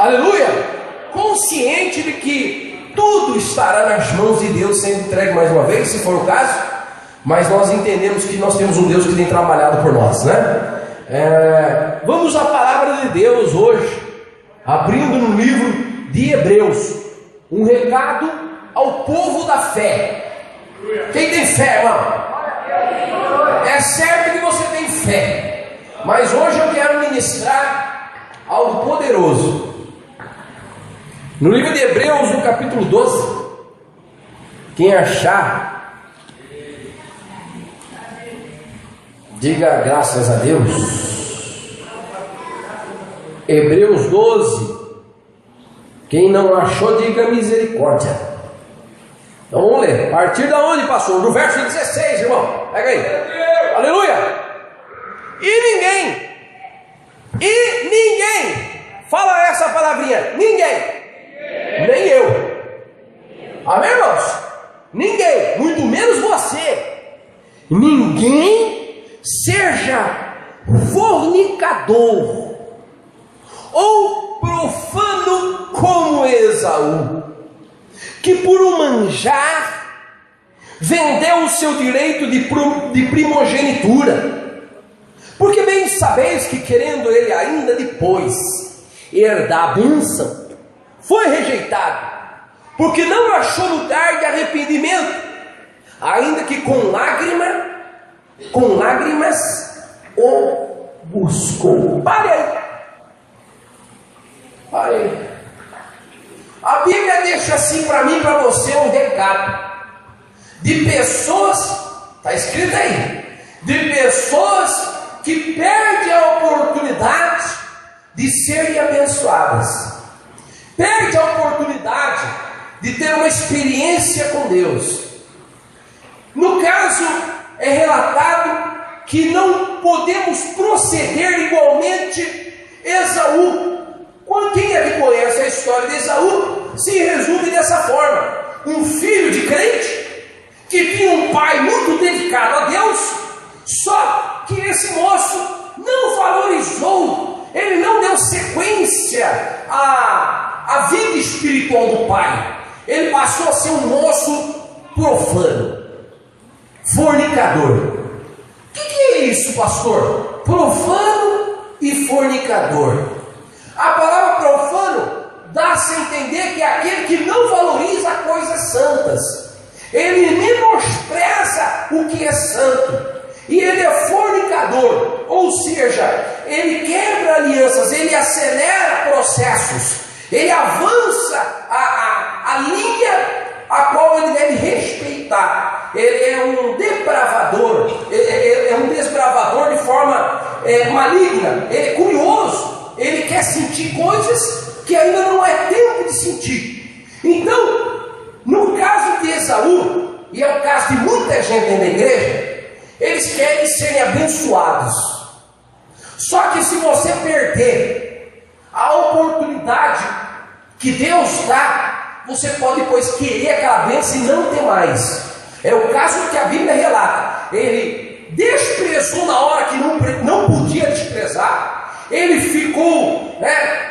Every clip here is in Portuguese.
Aleluia! Consciente de que tudo estará nas mãos de Deus, sendo entregue mais uma vez, se for o caso. Mas nós entendemos que nós temos um Deus que tem trabalhado por nós, né? Vamos à palavra de Deus hoje, abrindo no livro de Hebreus, um recado ao povo da fé. Quem tem fé, irmão? É certo que você tem fé, mas hoje eu quero ministrar algo poderoso. No livro de Hebreus, no capítulo 12, quem achar, diga graças a Deus. Hebreus 12, quem não achou, diga misericórdia. Então vamos ler. A partir da onde, pastor? No verso 16, irmão. Pega aí. Aleluia. E ninguém, fala essa palavrinha, ninguém, nem eu. Amém, irmãos? Ninguém, muito menos você. Ninguém seja fornicador ou profano como Esaú, que por um manjar vendeu o seu direito de primogenitura. Porque bem sabeis que, querendo ele ainda depois herdar a bênção, foi rejeitado, porque não achou lugar de arrependimento, ainda que com lágrimas o buscou. Pare aí. A Bíblia deixa assim para mim e para você um recado de pessoas, está escrito aí, de pessoas que perdem a oportunidade de serem abençoadas, perde a oportunidade de ter uma experiência com Deus. No caso, é relatado que não podemos proceder igualmente Esaú. Quem é que conhece a história de Esaú? Se resume dessa forma: um filho de crente que tinha um pai muito dedicado a Deus, só que esse moço não valorizou, ele não deu sequência à vida espiritual do pai. Ele passou a ser um moço profano, fornicador. O que é isso, pastor? Profano e fornicador. A palavra profano dá-se a entender que é aquele que não valoriza coisas santas, ele menospreza o que é santo, e ele é fornicador, ou seja, ele quebra alianças, ele acelera processos, ele avança a linha a qual ele deve respeitar. Ele é um depravador, ele é um desbravador de forma maligna, ele é curioso, ele quer sentir coisas que ainda não é tempo de sentir. Então, no caso de Esaú, e é o caso de muita gente dentro da igreja, eles querem serem abençoados. Só que se você perder a oportunidade que Deus dá, você pode depois querer aquela bênção e não ter mais. É o caso que a Bíblia relata. Ele desprezou na hora que não podia desprezar. Ele ficou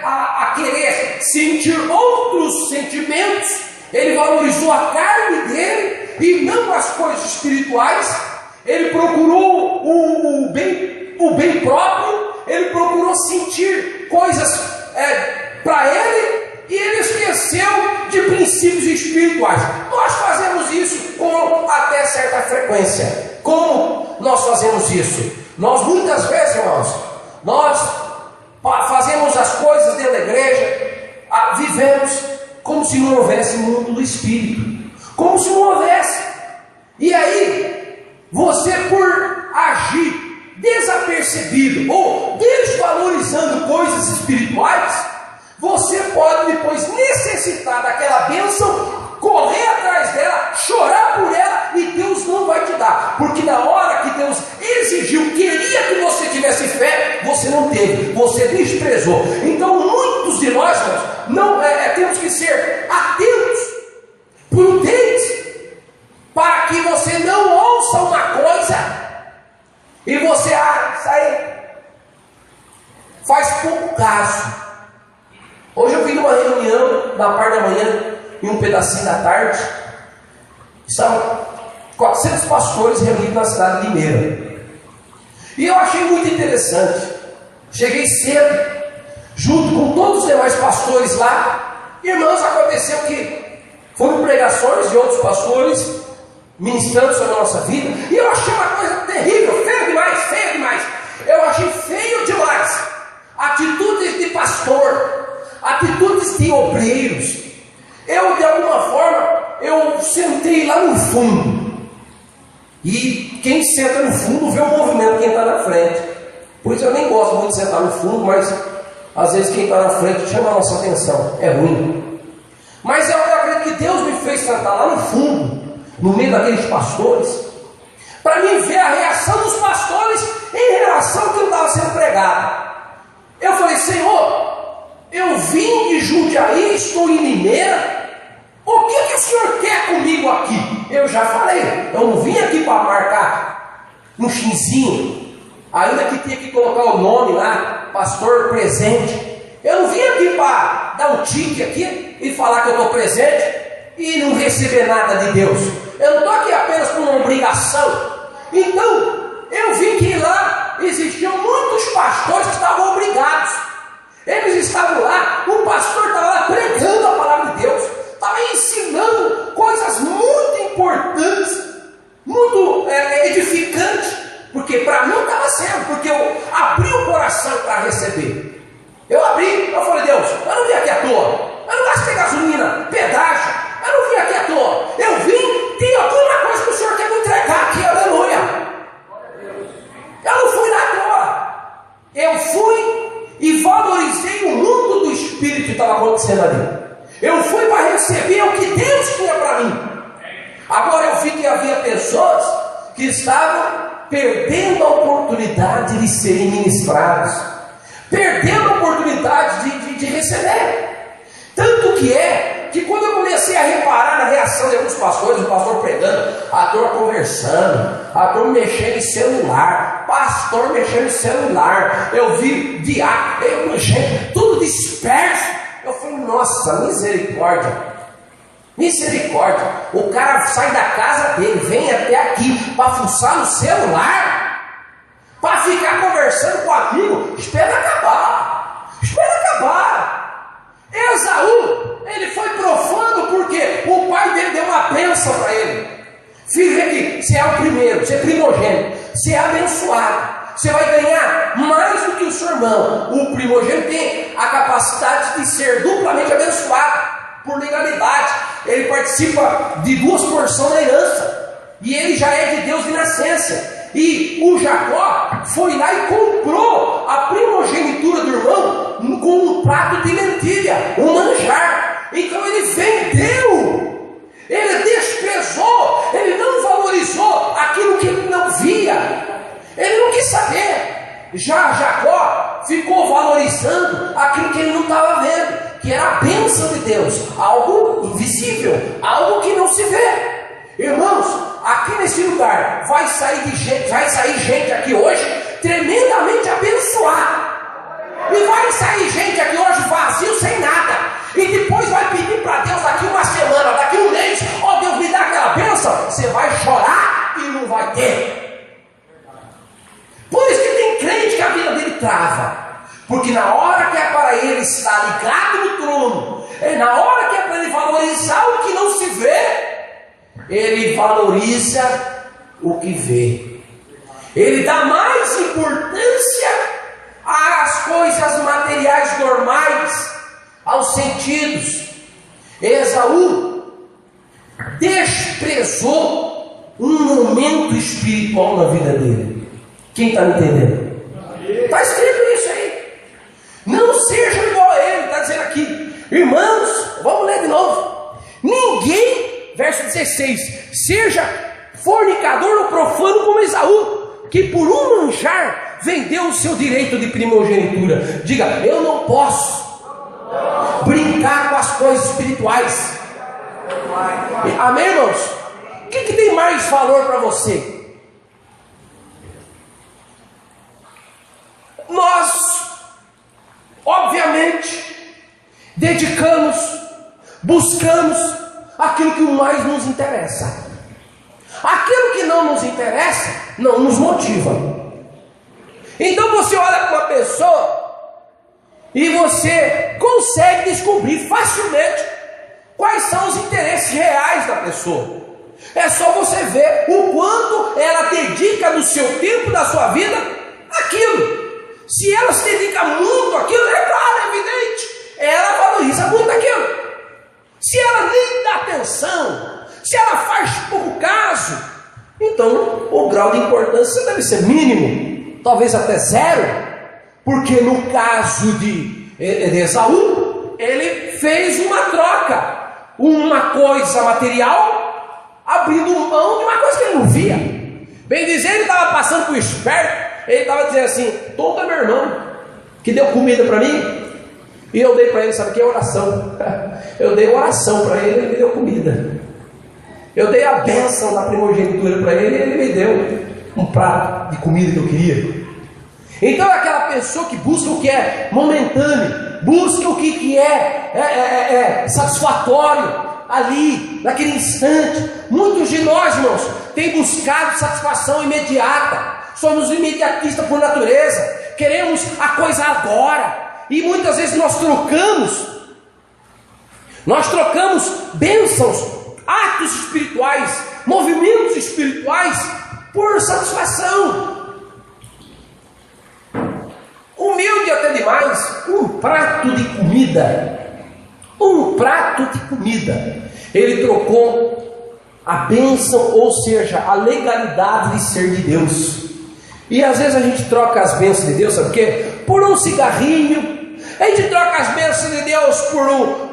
a querer sentir outros sentimentos. Ele valorizou a carne dele e não as coisas espirituais. Ele procurou o bem próprio. Ele procurou sentir coisas para ele, e ele esqueceu de princípios espirituais. Nós fazemos isso com até certa frequência. Como nós fazemos isso? Nós muitas vezes, irmãos, nós fazemos as coisas dentro da igreja, vivemos como se não houvesse mundo do espírito, como se não houvesse. E aí, você, por agir desapercebido ou desvalorizando coisas espirituais, você pode depois necessitar daquela bênção, correr atrás dela, chorar por ela, e Deus não vai te dar, porque na hora que Deus exigiu, queria que você tivesse fé, você não teve, você desprezou. Então muitos de nós temos que ser atentos, prudentes, para que você não ouça uma coisa e você faz pouco caso. Hoje eu uma reunião na parte da manhã e um pedacinho da tarde. Estavam 400 pastores reunidos na cidade de Limeira. E eu achei muito interessante. Cheguei cedo, junto com todos os demais pastores lá. Irmãos, aconteceu que foram pregações de outros pastores ministrando sobre a nossa vida. E eu achei uma coisa terrível, feio demais, feio demais. Eu achei feio demais. Atitudes de pastor, atitudes de obreiros. Eu, de alguma forma, eu sentei lá no fundo. E quem senta no fundo vê o movimento, quem está na frente. Por isso eu nem gosto muito de sentar no fundo, mas às vezes quem está na frente chama a nossa atenção. É ruim. Mas eu acredito que Deus me fez sentar lá no fundo, no meio daqueles pastores, para mim ver a reação dos pastores em relação ao que eu estava sendo pregado. Eu falei: Senhor, eu vim de Jundiaí, estou em Limeira. O que o Senhor quer comigo aqui? Eu já falei, eu não vim aqui para marcar um xizinho, ainda que tinha que colocar o nome lá, pastor presente. Eu não vim aqui para dar um tique aqui e falar que eu estou presente e não receber nada de Deus. Eu não estou aqui apenas com uma obrigação. Então, eu vi que lá existiam muitos pastores que estavam obrigados. Eles estavam lá, o pastor estava lá pregando a palavra de Deus, estava ensinando coisas muito importantes, muito edificantes, porque para mim estava sendo, porque eu abri o coração para receber. Eu abri, eu falei: Deus, eu não vim aqui à toa, eu não gastei gasolina, pedágio, eu não vim aqui à toa, eu vim, tem alguma coisa que o Senhor quer me entregar aqui, aleluia. Eu não fui lá à toa, eu fui e valorizei o mundo do Espírito que estava acontecendo ali. Eu fui para receber o que Deus tinha para mim. Agora eu vi que havia pessoas que estavam perdendo a oportunidade de serem ministrados, perdendo a oportunidade de receber. Tanto que quando eu comecei a reparar na reação de alguns pastores, o pastor pregando, a turma conversando, a turma mexendo em celular, pastor mexendo em celular, eu vi diácono, gente, tudo disperso. Eu falei: nossa, misericórdia, misericórdia. O cara sai da casa dele, vem até aqui para fuçar no celular, para ficar conversando com o amigo. Espera acabar, espera acabar. Esaú, ele foi profano porque o pai dele deu uma bênção para ele. Filho, vem aqui, você é o primeiro, você é primogênito, você é abençoado, você vai ganhar mais do que o seu irmão. O primogênito tem a capacidade de ser duplamente abençoado por legalidade. Ele participa de 2 porções da herança, e ele já é de Deus de nascença. E o Jacó foi lá e comprou a primogenitura do irmão com um prato de lentilha, um manjar. Então ele vendeu, ele desprezou, ele não valorizou aquilo que ele não via, ele não quis saber. Já Jacó ficou valorizando aquilo que ele não estava vendo, que era a bênção de Deus, algo invisível, algo que não se vê. Irmãos, aqui nesse lugar vai sair gente aqui hoje tremendamente abençoada, e vai sair gente aqui hoje vazio, sem nada, e depois vai pedir para Deus daqui uma semana, daqui um mês: ó Deus, me dá aquela bênção. Você vai chorar e não vai ter. Por isso que tem crente que a vida dele trava, porque na hora que é para ele estar ligado no trono, na hora que é para ele valorizar o que não se vê, ele valoriza o que vê. Ele dá mais importância às coisas materiais normais, aos sentidos. Esaú desprezou um momento espiritual na vida dele. Quem está me entendendo? Está escrito isso aí. Não seja igual a ele, está dizendo aqui. Irmãos, vamos ler de novo. Ninguém, verso 16, seja fornicador ou profano como Esaú, que por um manjar vendeu o seu direito de primogenitura. Diga: eu não posso brincar com as coisas espirituais. Amém, irmãos? O que tem mais valor para você? Nós, obviamente, dedicamos, buscamos aquilo que mais nos interessa. Aquilo que não nos interessa não nos motiva. Então você olha para uma pessoa e você consegue descobrir facilmente quais são os interesses reais da pessoa. É só você ver o quanto ela dedica do seu tempo, da sua vida, àquilo. Se ela se dedica muito àquilo, é claro, é evidente, ela valoriza muito aquilo. Se ela nem dá atenção, se ela faz pouco caso, então o grau de importância deve ser mínimo, talvez até zero, porque no caso de Esaú, ele fez uma troca, uma coisa material, abrindo mão de uma coisa que ele não via. Bem dizer, ele estava passando por esperto, ele estava dizendo assim: todo meu irmão que deu comida para mim, e eu dei para ele, sabe o que é oração? Eu dei oração para ele, ele me deu comida. Eu dei a bênção da primogenitura para ele, e ele me deu um prato de comida que eu queria. Então é aquela pessoa que busca o que é momentâneo, busca o que é satisfatório ali, naquele instante. Muitos de nós, irmãos, têm buscado satisfação imediata. Somos imediatistas por natureza, queremos a coisa agora. E muitas vezes nós trocamos bênçãos, atos espirituais, movimentos espirituais por satisfação. Humilde até demais, um prato de comida. Ele trocou a bênção, ou seja, a legalidade de ser de Deus. E às vezes a gente troca as bênçãos de Deus, sabe o quê? Por um cigarrinho. A gente troca as bênçãos de Deus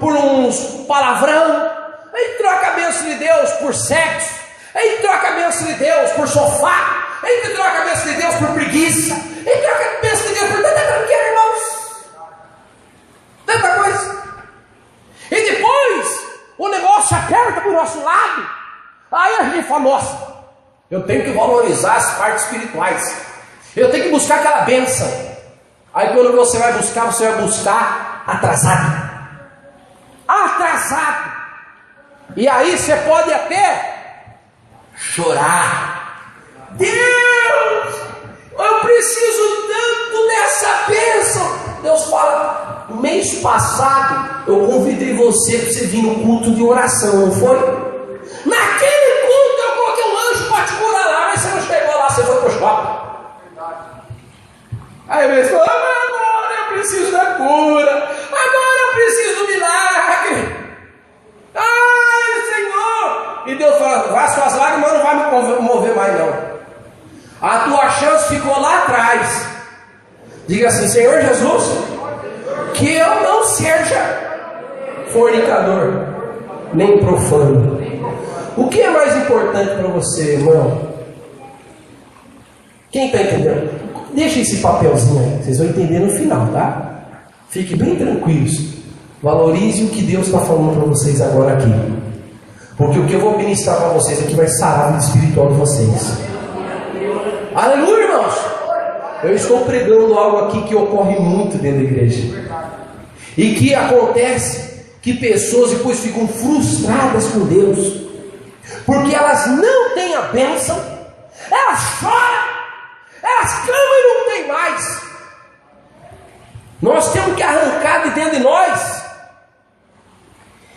por uns palavrão. A gente troca a bênção de Deus por sexo. A gente troca a bênção de Deus por sofá. A gente troca a bênção de Deus por preguiça. A gente troca a bênção de Deus por tanta tranqueira, irmãos. Tanta coisa. E depois o negócio aperta para o nosso lado. Aí a gente fala: nossa, eu tenho que valorizar as partes espirituais. Eu tenho que buscar aquela bênção. Aí quando você vai buscar atrasado. E aí você pode até chorar. Deus, eu preciso tanto dessa bênção. Deus fala: no mês passado eu convidei você para você vir no culto de oração, não foi? Naquele culto eu coloquei um anjo para te curar lá, mas você não chegou lá, você foi para o shopping. Aí ele falou: agora eu preciso da cura, agora eu preciso do milagre. Ai, Senhor! E Deus fala: vá, suas lágrimas não vai me mover mais não. A tua chance ficou lá atrás. Diga assim: Senhor Jesus, que eu não seja fornicador, nem profano. O que é mais importante para você, irmão? Quem está entendendo? Deixa esse papelzinho aí, vocês vão entender no final, tá? Fiquem bem tranquilos. Valorize o que Deus está falando para vocês agora aqui. Porque o que eu vou ministrar para vocês aqui vai sarar a vida espiritual de vocês. Aleluia, irmãos! Eu estou pregando algo aqui que ocorre muito dentro da igreja. E que acontece que pessoas depois ficam frustradas com Deus. Porque elas não têm a bênção, elas choram, elas clamam e não tem mais. Nós temos que arrancar de dentro de nós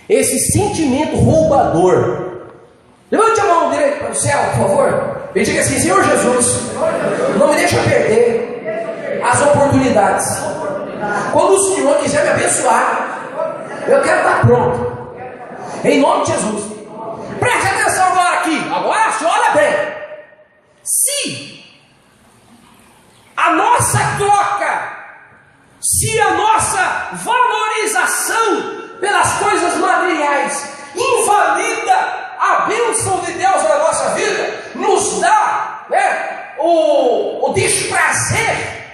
esse sentimento roubador. Levante a mão direita para o céu, por favor, e diga assim: Senhor Jesus, não me deixa perder as oportunidades. Quando o Senhor quiser me abençoar, eu quero estar pronto, em nome de Jesus. Preste atenção agora aqui. Agora se olha bem. Se a nossa troca, se a nossa valorização pelas coisas materiais invalida a bênção de Deus na nossa vida, nos dá o desprazer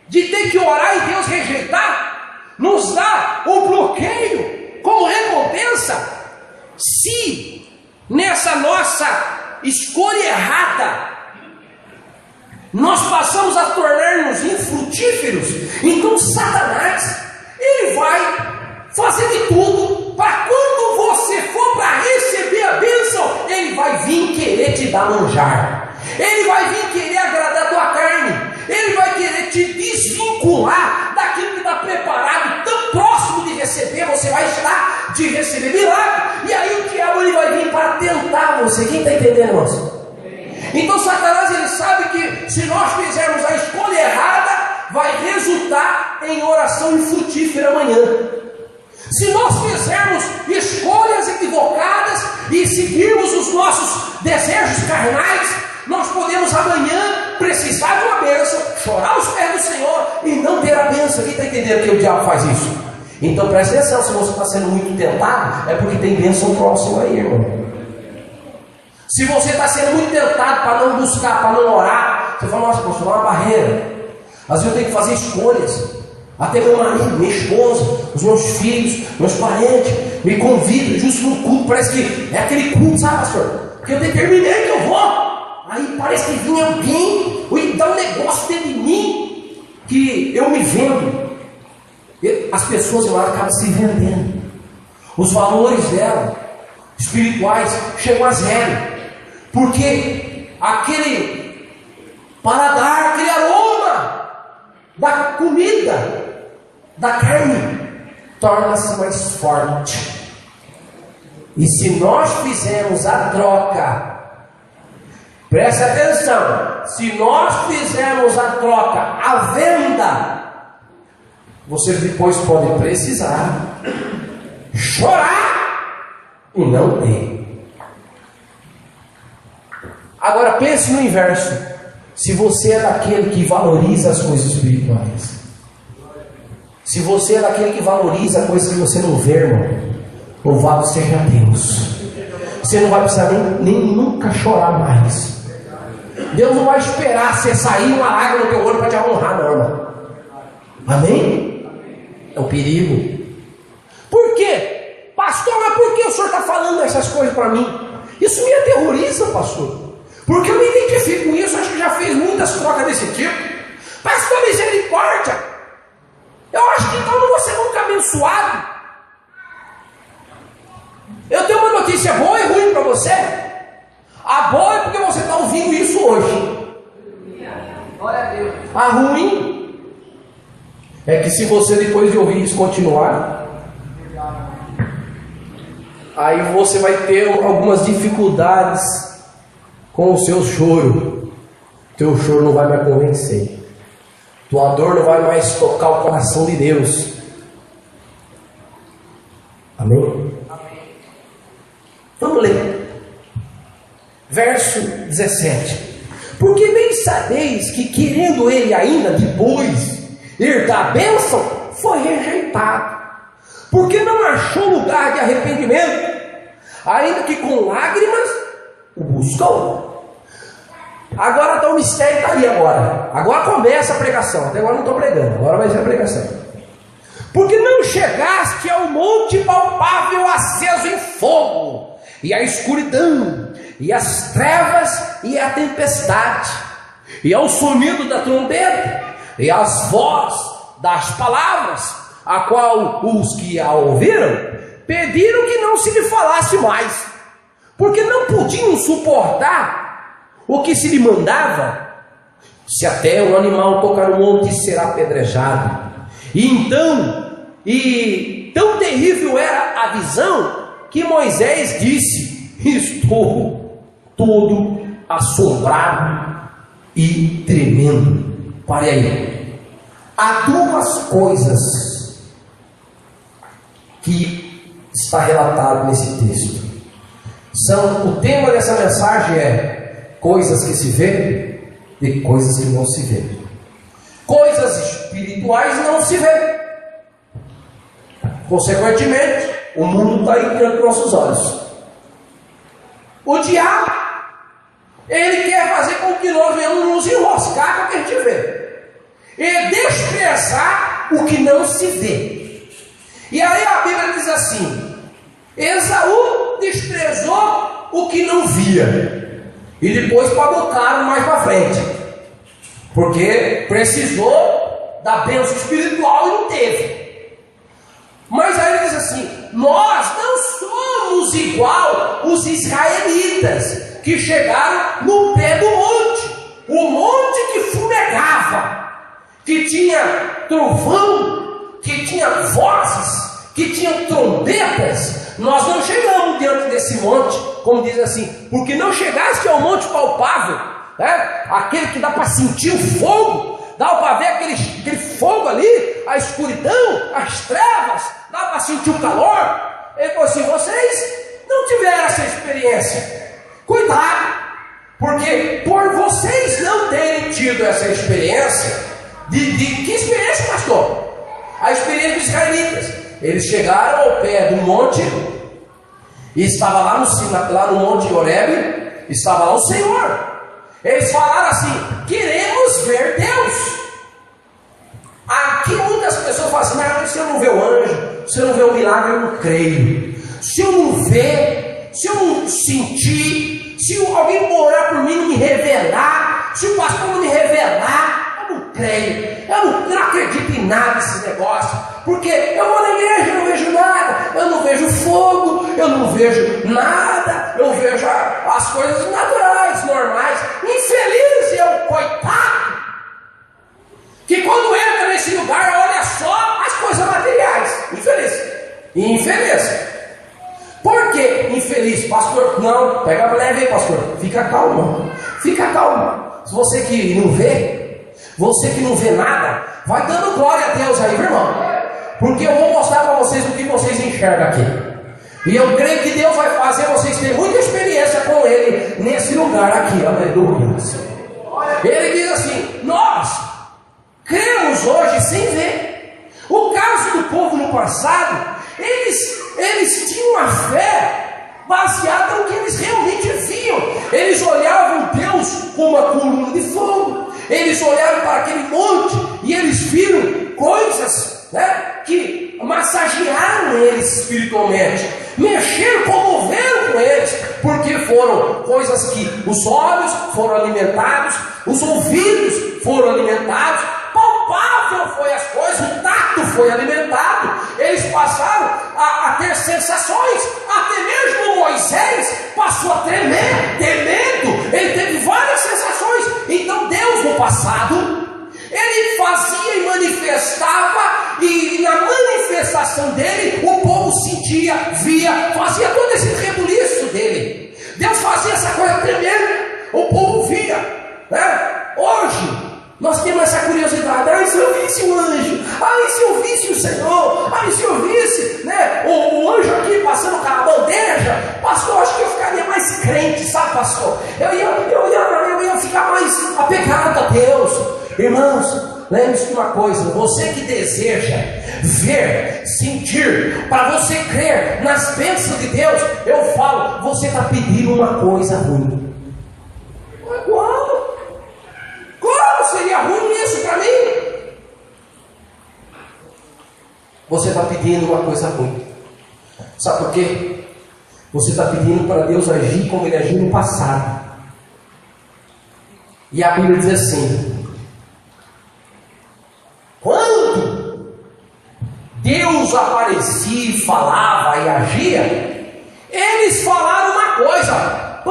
de ter que orar e Deus rejeitar, nos dá o bloqueio como recompensa, se nessa nossa escolha errada nós passamos a tornar-nos infrutíferos, então Satanás, ele vai fazer dar manjar. Ele vai vir querer agradar a tua carne. Ele vai querer te desvincular daquilo que está preparado, tão próximo de receber. Você vai estar de receber milagre. E aí o diabo ele vai vir para tentar você. Quem está entendendo, irmãos? Então Satanás ele sabe que se nós fizermos a escolha errada, vai resultar em oração infrutífera amanhã. Se nós fizermos escolhas equivocadas e seguirmos os nossos desejos carnais, nós podemos amanhã precisar de uma bênção, chorar aos pés do Senhor e não ter a bênção. Quem está entendendo que o diabo faz isso? Então presta atenção, se você está sendo muito tentado, é porque tem bênção próxima aí, irmão. Se você está sendo muito tentado para não buscar, para não orar, você fala, nossa, pastor, é uma barreira. Às vezes eu tenho que fazer escolhas. Até meu marido, minha esposa, os meus filhos, meus parentes me convidam justo no culto. Parece que é aquele culto, sabe, pastor? Porque eu determinei que eu vou. Aí parece que vinha alguém, ou dá um negócio dentro de mim, que eu me vendo. As pessoas lá acabam se vendendo. Os valores dela, espirituais, chegam a zero. Porque aquele paladar, aquele aroma da comida, da carne, torna-se mais forte. E se nós fizermos a troca, preste atenção, se nós fizermos a troca, a venda, vocês depois podem precisar chorar e não ter. Agora pense no inverso. Se você é daquele que valoriza as coisas espirituais, se você é daquele que valoriza coisas que você não vê, irmão, louvado seja Deus. Você não vai precisar nem nunca chorar mais. Deus não vai esperar você sair uma lágrima no teu olho para te honrar, não, irmão. Amém? É o perigo. Por quê? Pastor, mas por que o senhor está falando essas coisas para mim? Isso me aterroriza, pastor. Porque eu me identifico com isso, acho que já fiz muitas trocas desse tipo. Pastor, misericórdia! Eu acho que então eu não vou ser nunca abençoado. Eu tenho uma notícia boa e ruim para você. A boa é porque você está ouvindo isso hoje. Glória a Deus. A ruim é que se você depois de ouvir isso continuar, aí você vai ter algumas dificuldades com o seu choro. Teu choro não vai mais convencer. Tua dor não vai mais tocar o coração de Deus. Amém? Amém. Vamos ler. Verso 17. Porque bem sabeis que querendo ele ainda depois herdar a bênção, foi rejeitado. Porque não achou lugar de arrependimento, ainda que com lágrimas o buscou. Agora está o mistério, está aí agora. Agora começa a pregação. Até agora não estou pregando, agora vai ser a pregação. Porque não chegaste ao monte palpável aceso em fogo, e a escuridão, e as trevas, e a tempestade, e ao sonido da trombeta, e as vozes das palavras, a qual os que a ouviram pediram que não se lhe falasse mais, porque não podiam suportar o que se lhe mandava. Se até um animal tocar no monte, será apedrejado. E tão terrível era a visão, que Moisés disse: estou todo assombrado e tremendo. Pare aí. Há duas coisas que está relatado nesse texto. O tema dessa mensagem é coisas que se vê e coisas que não se vê. Coisas espirituais não se vê. Consequentemente, o mundo está aí diante dos nossos olhos. O diabo, ele quer fazer com que nós venhamos nos enroscar com o que a gente vê e desprezar o que não se vê. E aí a Bíblia diz assim: Esaú desprezou o que não via, e depois pagou caro mais para frente, porque precisou da bênção espiritual e não teve. Mas aí ele diz assim: nós não somos igual os israelitas, que chegaram no pé do monte, o monte que fumegava, que tinha trovão, que tinha vozes, que tinha trombetas. Nós não chegamos diante desse monte, como diz assim, porque não chegaste ao monte palpável, né? Aquele que dá para sentir o fogo, dá para ver aquele fogo ali, a escuridão, as trevas, dá para sentir o calor. Ele falou assim: vocês não tiveram essa experiência, cuidado, porque por vocês não terem tido essa experiência, que experiência, pastor? A experiência dos israelitas. Eles chegaram ao pé do monte, e estava lá no monte Horebe, estava lá o Senhor. Eles falaram assim: queremos ver Deus. Aqui muitas pessoas falam assim: mas se eu não ver o anjo, se eu não ver o milagre, eu não creio. Se eu não ver, se eu não sentir, se alguém orar por mim e não me revelar, se o pastor não me revelar, eu não creio. Eu não acredito em nada desse negócio, porque eu vou na igreja e não vejo nada, eu não vejo fogo, eu não vejo nada, eu vejo as coisas naturais, normais. Infeliz é o coitado que quando entra nesse lugar olha só as coisas materiais. Infeliz. Por que infeliz, pastor? Não, pega leve aí, pastor, fica calmo. Se você que não vê nada, vai dando glória a Deus aí, meu irmão, porque eu vou mostrar para vocês o que vocês enxergam aqui, e eu creio que Deus vai fazer vocês terem muita experiência com Ele nesse lugar aqui, aleluia. Ele diz assim: nós cremos hoje sem ver. O caso do povo no passado, eles tinham uma fé baseada no que eles realmente viam. Eles olhavam Deus como uma coluna de fogo, eles olharam para aquele monte e eles viram coisas, né, que massagearam eles espiritualmente, mexeram, comoveram com eles, porque foram coisas que os olhos foram alimentados, os ouvidos foram alimentados, palpável foi as coisas, o tato foi alimentado. Eles passaram a ter sensações. Até mesmo Moisés passou a tremer, temendo. Ele teve várias sensações. Então Deus no passado, Ele fazia e manifestava, e na manifestação dele o povo sentia, via, fazia todo esse rebuliço dele. Deus fazia essa coisa tremenda, o povo via, né? Hoje nós temos essa curiosidade: ai, se eu visse o anjo, ai, se eu visse o Senhor, ai, se eu visse, né, o anjo aqui passando com a bandeja, pastor, acho que eu ficaria mais crente, sabe, pastor? Eu ia ficar mais apegado a Deus. Irmãos, lembre-se de uma coisa: você que deseja ver, sentir, para você crer nas bênçãos de Deus, eu falo, você está pedindo uma coisa ruim. Como seria ruim isso para mim? Você está pedindo uma coisa ruim. Sabe por quê? Você está pedindo para Deus agir como Ele agiu no passado. E a Bíblia diz assim: quando Deus aparecia, falava e agia, eles falaram uma coisa: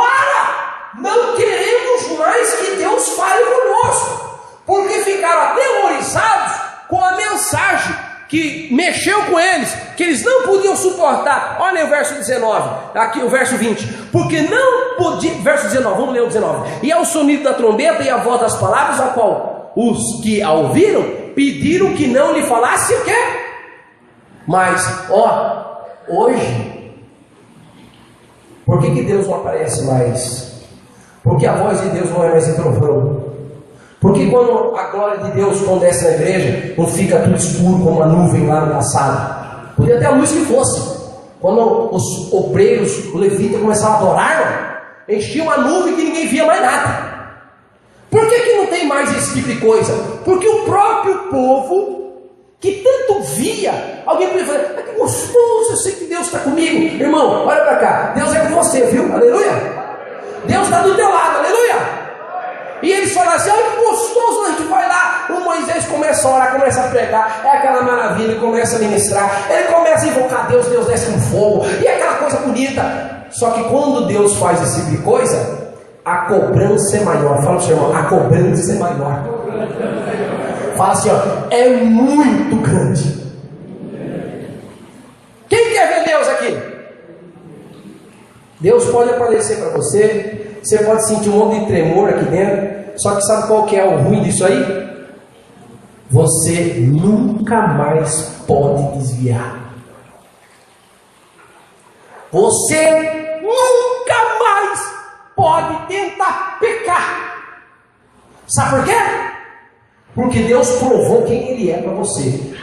não queremos mais que Deus fale conosco, porque ficaram aterrorizados com a mensagem que mexeu com eles, que eles não podiam suportar. Olha aí o verso 19, aqui o verso 20, porque não podia, verso 19, vamos ler o 19: e ao sonido da trombeta e a voz das palavras, a qual os que a ouviram pediram que não lhe falasse o quê? Mas, hoje, por que Deus não aparece mais? Porque a voz de Deus não é mais em trovão. Porque quando a glória de Deus desce na igreja, não fica tudo escuro como uma nuvem lá no passado. Podia ter a luz que fosse. Quando os obreiros, o levita começaram a adorar, enchiam a nuvem que ninguém via mais nada. Por que não tem mais esse tipo de coisa? Porque o próprio povo, que tanto via, alguém podia falar: ah, que gostoso, eu sei que Deus está comigo. Irmão, olha para cá, Deus é com você, viu? Aleluia. Deus está do teu lado, aleluia. E eles falam assim: olha que gostoso, a gente vai lá. O Moisés começa a orar, começa a pregar, é aquela maravilha, ele começa a ministrar, ele começa a invocar Deus, Deus desce com fogo, e é aquela coisa bonita. Só que quando Deus faz esse tipo de coisa, a cobrança é maior. Fala para o seu irmão, a cobrança é maior. Fala assim, ó, é muito grande. Quem quer ver Deus aqui? Deus pode aparecer para você, você pode sentir um monte de tremor aqui dentro, só que sabe qual que é o ruim disso aí? Você nunca mais pode desviar. Você nunca mais pode tentar pecar. Sabe por quê? Porque Deus provou quem Ele é para você.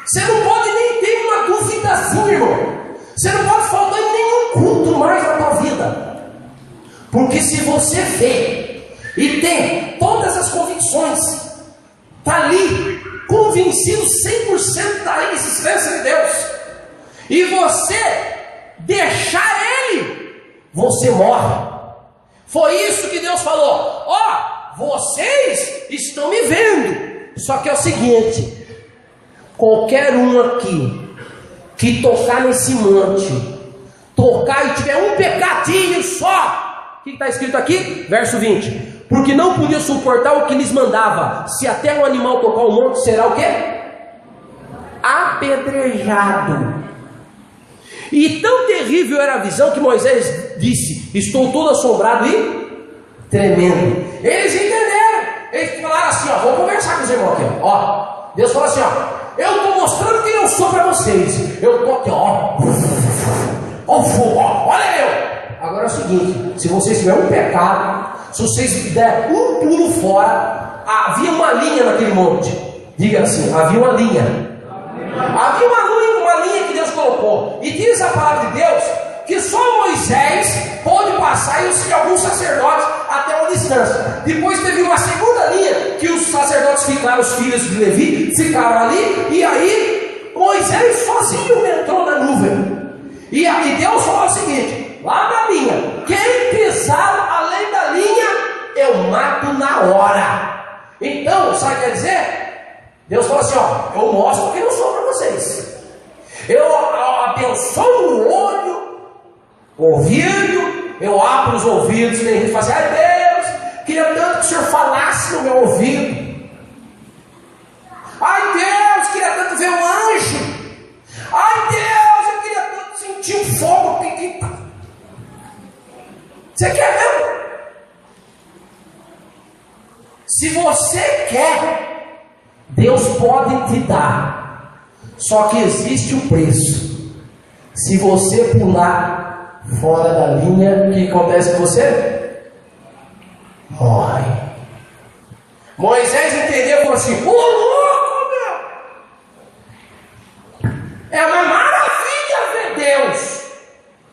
Você não pode nem ter uma duvidazinha, irmão. Você não pode faltar em nenhum culto mais na tua vida. Porque se você vê e tem todas as convicções, está ali, convencido 100% da existência de Deus, e você deixar Ele, você morre. Foi isso que Deus falou. Ó, vocês estão me vendo, só que é o seguinte: qualquer um aqui que tocar nesse monte, tocar e tiver um pecadinho só, o que está escrito aqui? Verso 20: porque não podia suportar o que lhes mandava. Se até um animal tocar o monte, será o quê? Apedrejado. E tão terrível era a visão que Moisés disse: estou todo assombrado e tremendo. Eles entenderam. Eles falaram assim, ó, vou conversar com os irmãos aqui, ó. Deus falou assim, ó, eu estou mostrando quem eu sou para vocês. Eu estou aqui, ó, ó o fogo, ó, olha eu. Agora é o seguinte: se vocês tiverem um pecado, se vocês der um pulo fora, havia uma linha naquele monte. Diga assim, havia uma linha. Havia uma linha que Deus colocou. E diz a palavra de Deus que só Moisés pôde passar e alguns sacerdotes até uma distância. Depois teve uma segunda linha que os sacerdotes ficaram, os filhos de Levi ficaram ali. E aí Moisés sozinho entrou na nuvem. E aqui Deus falou o seguinte: lá na linha, quem pisar além da linha, eu mato na hora. Então, sabe o que quer dizer? Deus falou assim, ó, eu mostro quem eu sou para vocês. Eu abençoo o olho, o ouvido, eu abro os ouvidos. Tem gente que fala assim, ai Deus, queria tanto que o Senhor falasse no meu ouvido. Ai Deus, queria tanto ver um anjo. Ai Deus, eu queria tanto sentir um fogo. Você quer mesmo? Se você quer, Deus pode te dar, só que existe o preço. Se você pular fora da linha, o que acontece com você? Morre. Moisés entendeu e falou assim: ô louco, meu! É uma maravilha ver Deus.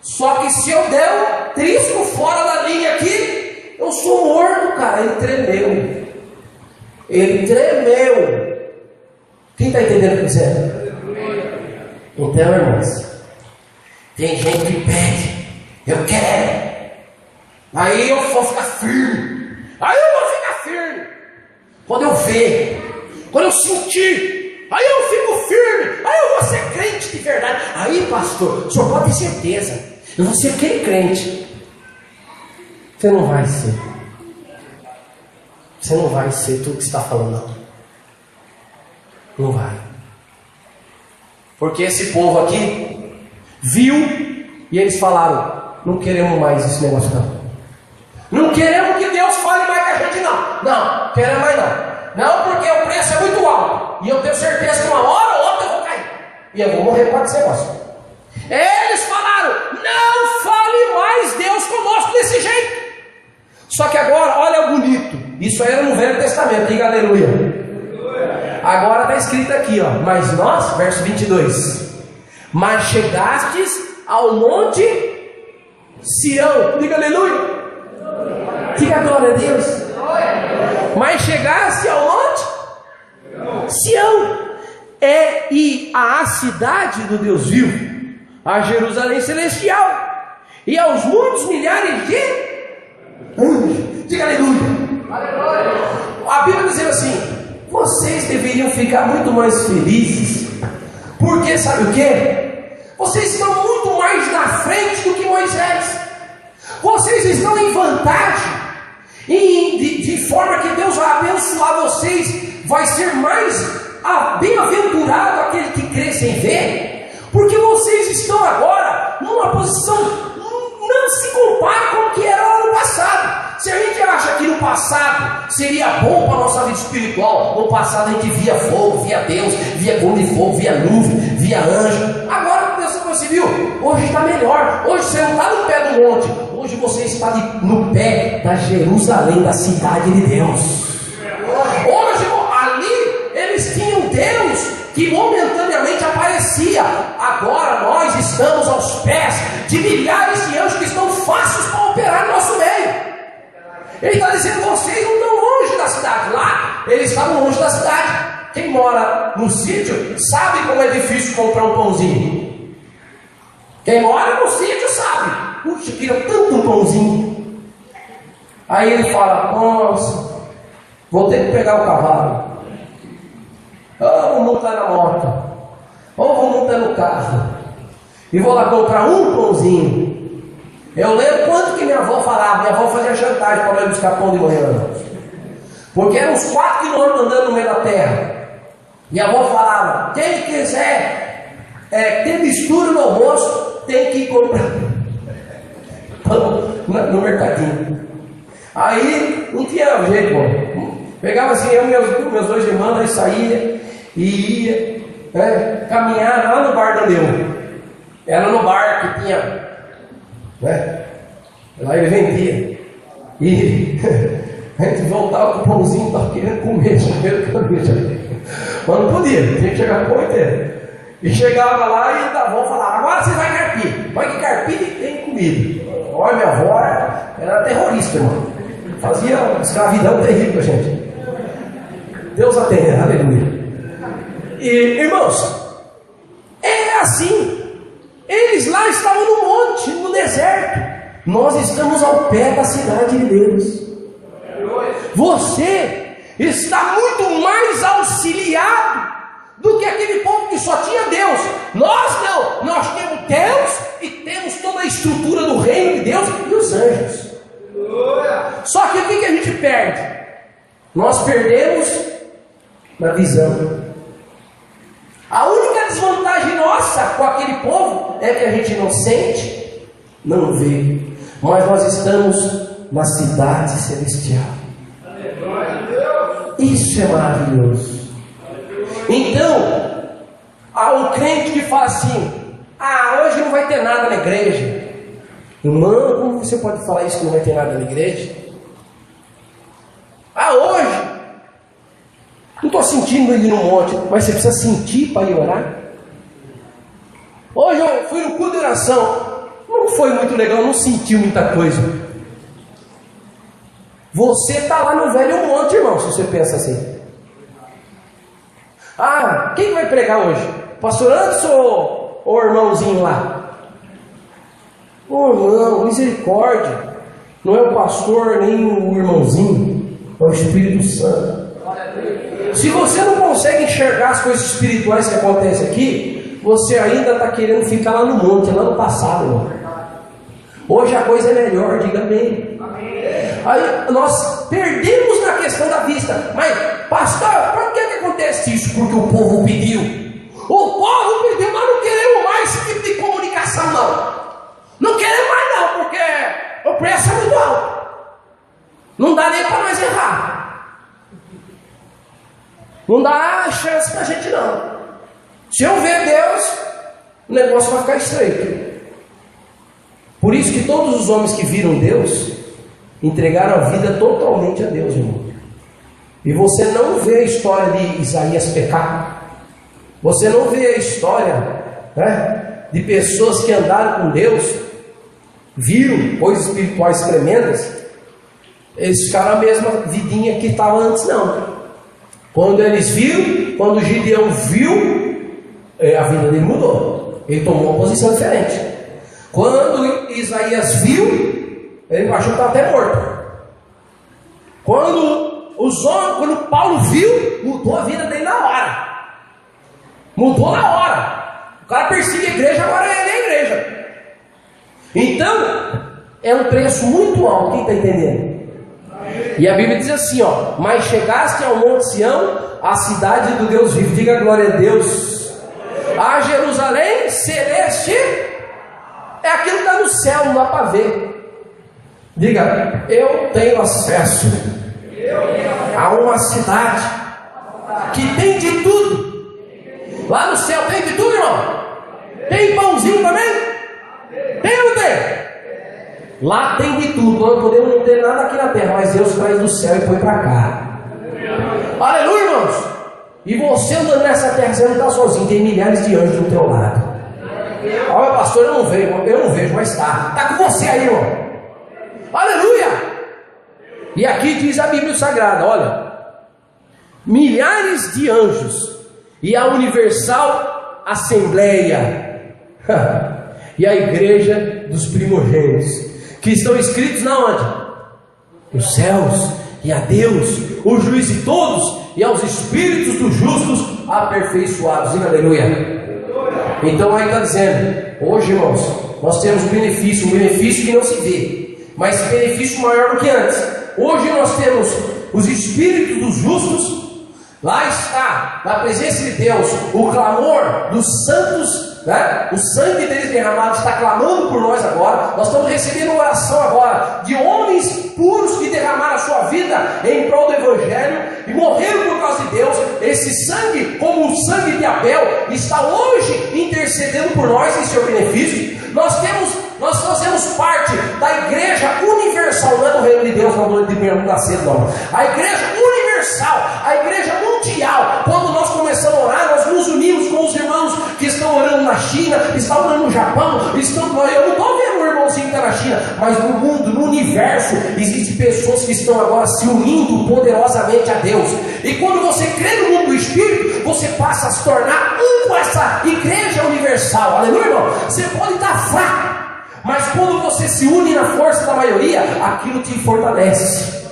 Só que se eu der um trisco fora da linha aqui, eu sou morto, cara. Ele tremeu. Ele tremeu. Quem está entendendo o que eu estou dizendo? Então, irmãos, tem gente que pede, eu quero, aí eu vou ficar firme, aí eu vou ficar firme. Quando eu ver, quando eu sentir, aí eu fico firme, aí eu vou ser crente de verdade. Aí, pastor, o senhor pode ter certeza, eu vou ser aquele crente. Você não vai ser. Você não vai ser tudo que você está falando, não. Não vai. Porque esse povo aqui viu e eles falaram: não queremos mais esse negócio não. Não queremos que Deus fale mais com a gente não. Não, queremos mais não. Não, porque o preço é muito alto. E eu tenho certeza que uma hora ou outra eu vou cair. E eu vou morrer com esse negócio. Eles falaram: não fale mais Deus conosco desse jeito. Só que agora, olha o bonito. Isso aí era no Velho Testamento. Diga aleluia. Agora está escrito aqui, ó. Mas nós, verso 22. Mas chegastes ao monte Sião. Diga aleluia. Diga glória a Deus. Mas chegaste ao monte Sião. E a cidade do Deus vivo, a Jerusalém celestial, e aos muitos milhares de anjos. Diga aleluia. A Bíblia diz assim: vocês deveriam ficar muito mais felizes, porque sabe o que? Vocês estão muito mais na frente do que Moisés. Vocês estão em vantagem, de forma que Deus vai abençoar vocês. Vai ser mais bem-aventurado aquele que crê sem ver, porque vocês estão agora numa posição, não se compara com o que era lá no passado. Se a gente acha que no passado seria bom para a nossa vida espiritual, no passado a gente via fogo, via Deus, via coluna de fogo, via nuvem, via anjo. Agora você viu, hoje está melhor. Hoje você não está no pé do monte, hoje você está no pé da Jerusalém, da cidade de Deus. Hoje ali eles tinham Deus que momentaneamente aparecia. Agora nós estamos aos pés de milhares de anjos que estão fáceis para operar no nosso meio. Ele está dizendo: vocês não estão longe da cidade. Lá eles estavam longe da cidade. Quem mora no sítio sabe como é difícil comprar um pãozinho. Quem mora no sítio sabe. Puxa, queria tanto um pãozinho. Aí ele fala: nossa, vou ter que pegar o cavalo. Vou montar na moto, ou vou montar no carro e vou lá comprar um pãozinho. Eu lembro quanto que minha avó falava. Minha avó fazia chantagem para eu buscar pão de manhã, porque eram uns 4 quilômetros andando no meio da terra. Minha avó falava: quem quiser ter mistura no almoço, tem que ir comprar pão no mercadinho. Aí não tinha jeito, pô. Pegava assim, eu e meus 2 irmãos, aí saía e ia caminhar lá no bar do meu. Era no bar que tinha, lá ele vendia. E a gente voltava com o pãozinho, estava querendo comer, mas não podia, tinha que chegar com o pão inteiro. E chegava lá e da avó falava: agora você vai carpir. Vai que carpir tem comida. Olha, minha avó era terrorista, irmão. Fazia uma escravidão terrível com a gente. Deus atende, aleluia. E, irmãos, é assim. Eles lá estavam no monte, no deserto. Nós estamos ao pé da cidade de Deus. Você está muito mais auxiliado do que aquele povo que só tinha Deus. Nós não. Nós temos Deus e temos toda a estrutura do reino de Deus e os anjos. Só que o que a gente perde? Nós perdemos na visão. A única desvantagem nossa com aquele povo é que a gente não sente, não vê, mas nós estamos na cidade celestial. Isso é maravilhoso. Então, há um crente que fala assim: hoje não vai ter nada na igreja. Irmão, como você pode falar isso que não vai ter nada na igreja? Hoje não estou sentindo ele no monte, mas você precisa sentir para ir orar. Hoje eu fui no culto de oração, não foi muito legal, não senti muita coisa. Você está lá no velho monte, irmão, se você pensa assim. Quem vai pregar hoje? Pastor Anderson ou o irmãozinho lá? Ô irmão, misericórdia. Não é o pastor nem o irmãozinho, é o Espírito Santo. Se você não consegue enxergar as coisas espirituais que acontecem aqui, você ainda está querendo ficar lá no monte, lá no passado, irmão. Hoje a coisa é melhor, diga amém. Aí nós perdemos na questão da vista. Mas, pastor, por que acontece isso? Porque o povo pediu. O povo pediu, nós não queremos mais esse tipo de comunicação, não. Não queremos mais não, porque o preço é muito alto. Não dá nem para nós errar. Não dá chance para a gente não. Se eu ver Deus, o negócio vai ficar estreito. Por isso que todos os homens que viram Deus entregaram a vida totalmente a Deus, irmão. E você não vê a história de Isaías pecar. Você não vê a história, de pessoas que andaram com Deus, viram coisas espirituais tremendas. Eles ficaram a mesma vidinha que estava antes, não. Quando eles viram, quando Gideão viu, a vida dele mudou. Ele tomou uma posição diferente. Quando Isaías viu, ele achou que estava até morto. Quando Paulo viu, mudou a vida dele na hora. Mudou na hora. O cara persegue a igreja, agora ele é a igreja. Então, é um preço muito alto. Quem está entendendo? E a Bíblia diz assim, ó: mas chegaste ao Monte Sião, a cidade do Deus vivo. Diga glória a Deus. A Jerusalém celeste, é aquilo que está no céu, não dá para ver. Diga: eu tenho acesso a uma cidade que tem de tudo. Lá no céu tem de tudo, irmão. Tem pãozinho também? Tem ou não tem? Lá tem de tudo. Nós podemos não ter nada aqui na terra, mas Deus traz do céu e põe para cá. Aleluia, irmãos. E você andando nessa terra, você não está sozinho. Tem milhares de anjos do teu lado. Olha, pastor, eu não vejo, mas está com você aí, irmão. Aleluia. E aqui diz a Bíblia Sagrada, olha: milhares de anjos e a universal assembleia e a igreja dos primogênitos, que estão escritos na onde? Nos céus. E a Deus, o juiz de todos, e aos espíritos dos justos aperfeiçoados. Diga aleluia. Então aí está dizendo, hoje, irmãos, nós temos um benefício que não se vê, mas benefício maior do que antes. Hoje nós temos os espíritos dos justos. Lá está, na presença de Deus, o clamor dos santos, né? O sangue deles derramado está clamando por nós agora. Nós estamos recebendo oração agora de homens puros que derramaram a sua vida em prol do Evangelho e morreram por causa de Deus. Esse sangue, como o sangue de Abel, está hoje intercedendo por nós em seu benefício. Nós fazemos parte da igreja universal, não é do reino de Deus, não é de Bernardo da Cedo, não. A igreja universal, a igreja mundial. Quando nós começamos a orar, nós nos unimos com os irmãos que estão orando na China, estão orando no Japão, eu não estou vendo um irmãozinho que está na China, mas no mundo, no universo, existem pessoas que estão agora se unindo poderosamente a Deus. E quando você crê no mundo do Espírito, você passa a se tornar um com essa igreja universal. Aleluia, irmão? Você pode estar fraco, mas quando você se une na força da maioria, aquilo te fortalece.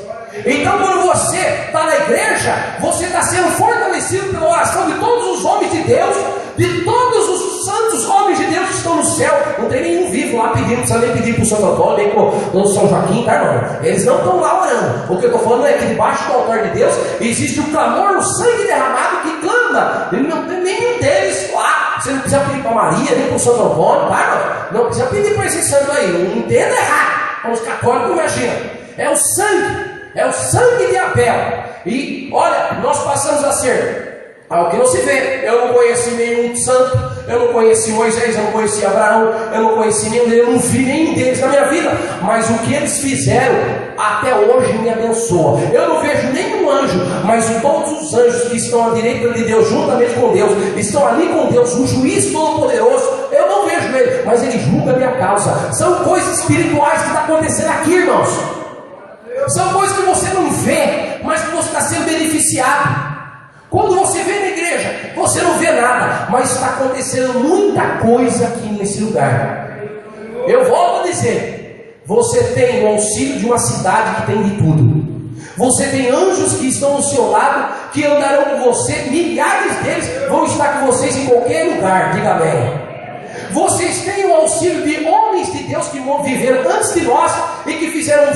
Então quando você está na igreja, você está sendo fortalecido pela oração de todos os homens de Deus, de todos os santos homens de Deus que estão no céu. Não tem nenhum vivo lá pedindo, não precisa nem pedir para o Santo Antônio, nem para o São Joaquim, tá, irmão? Eles não estão lá orando. O que eu estou falando é que debaixo do altar de Deus existe o clamor, o sangue derramado que clama. Não tem nenhum deles lá. Você não precisa pedir para Maria, nem para o Santo Antônio, tá, irmão? Não precisa pedir para esse santo aí. Não entenda errado, como os católicos imaginam. É o sangue de Abel. E olha, nós passamos a ser ao que não se vê. Eu não conheci nenhum santo, eu não conheci Moisés, eu não conheci Abraão, eu não conheci nenhum deles, eu não vi nenhum deles na minha vida, mas o que eles fizeram até hoje me abençoa. Eu não vejo nenhum anjo, mas todos os anjos que estão à direita de Deus, juntamente com Deus, estão ali com Deus, o juiz todo-poderoso. Eu não vejo ele, mas ele julga a minha causa. São coisas espirituais que estão acontecendo aqui, irmãos. São coisas que você não vê, mas que você está sendo beneficiado. Quando você vê na igreja, você não vê nada, mas está acontecendo muita coisa aqui nesse lugar. Eu volto a dizer, você tem o auxílio de uma cidade que tem de tudo. Você tem anjos que estão ao seu lado, que andarão com você, milhares deles vão estar com vocês em qualquer lugar, diga amém. Vocês têm o auxílio de homens de Deus que viveram antes de nós e que fizeram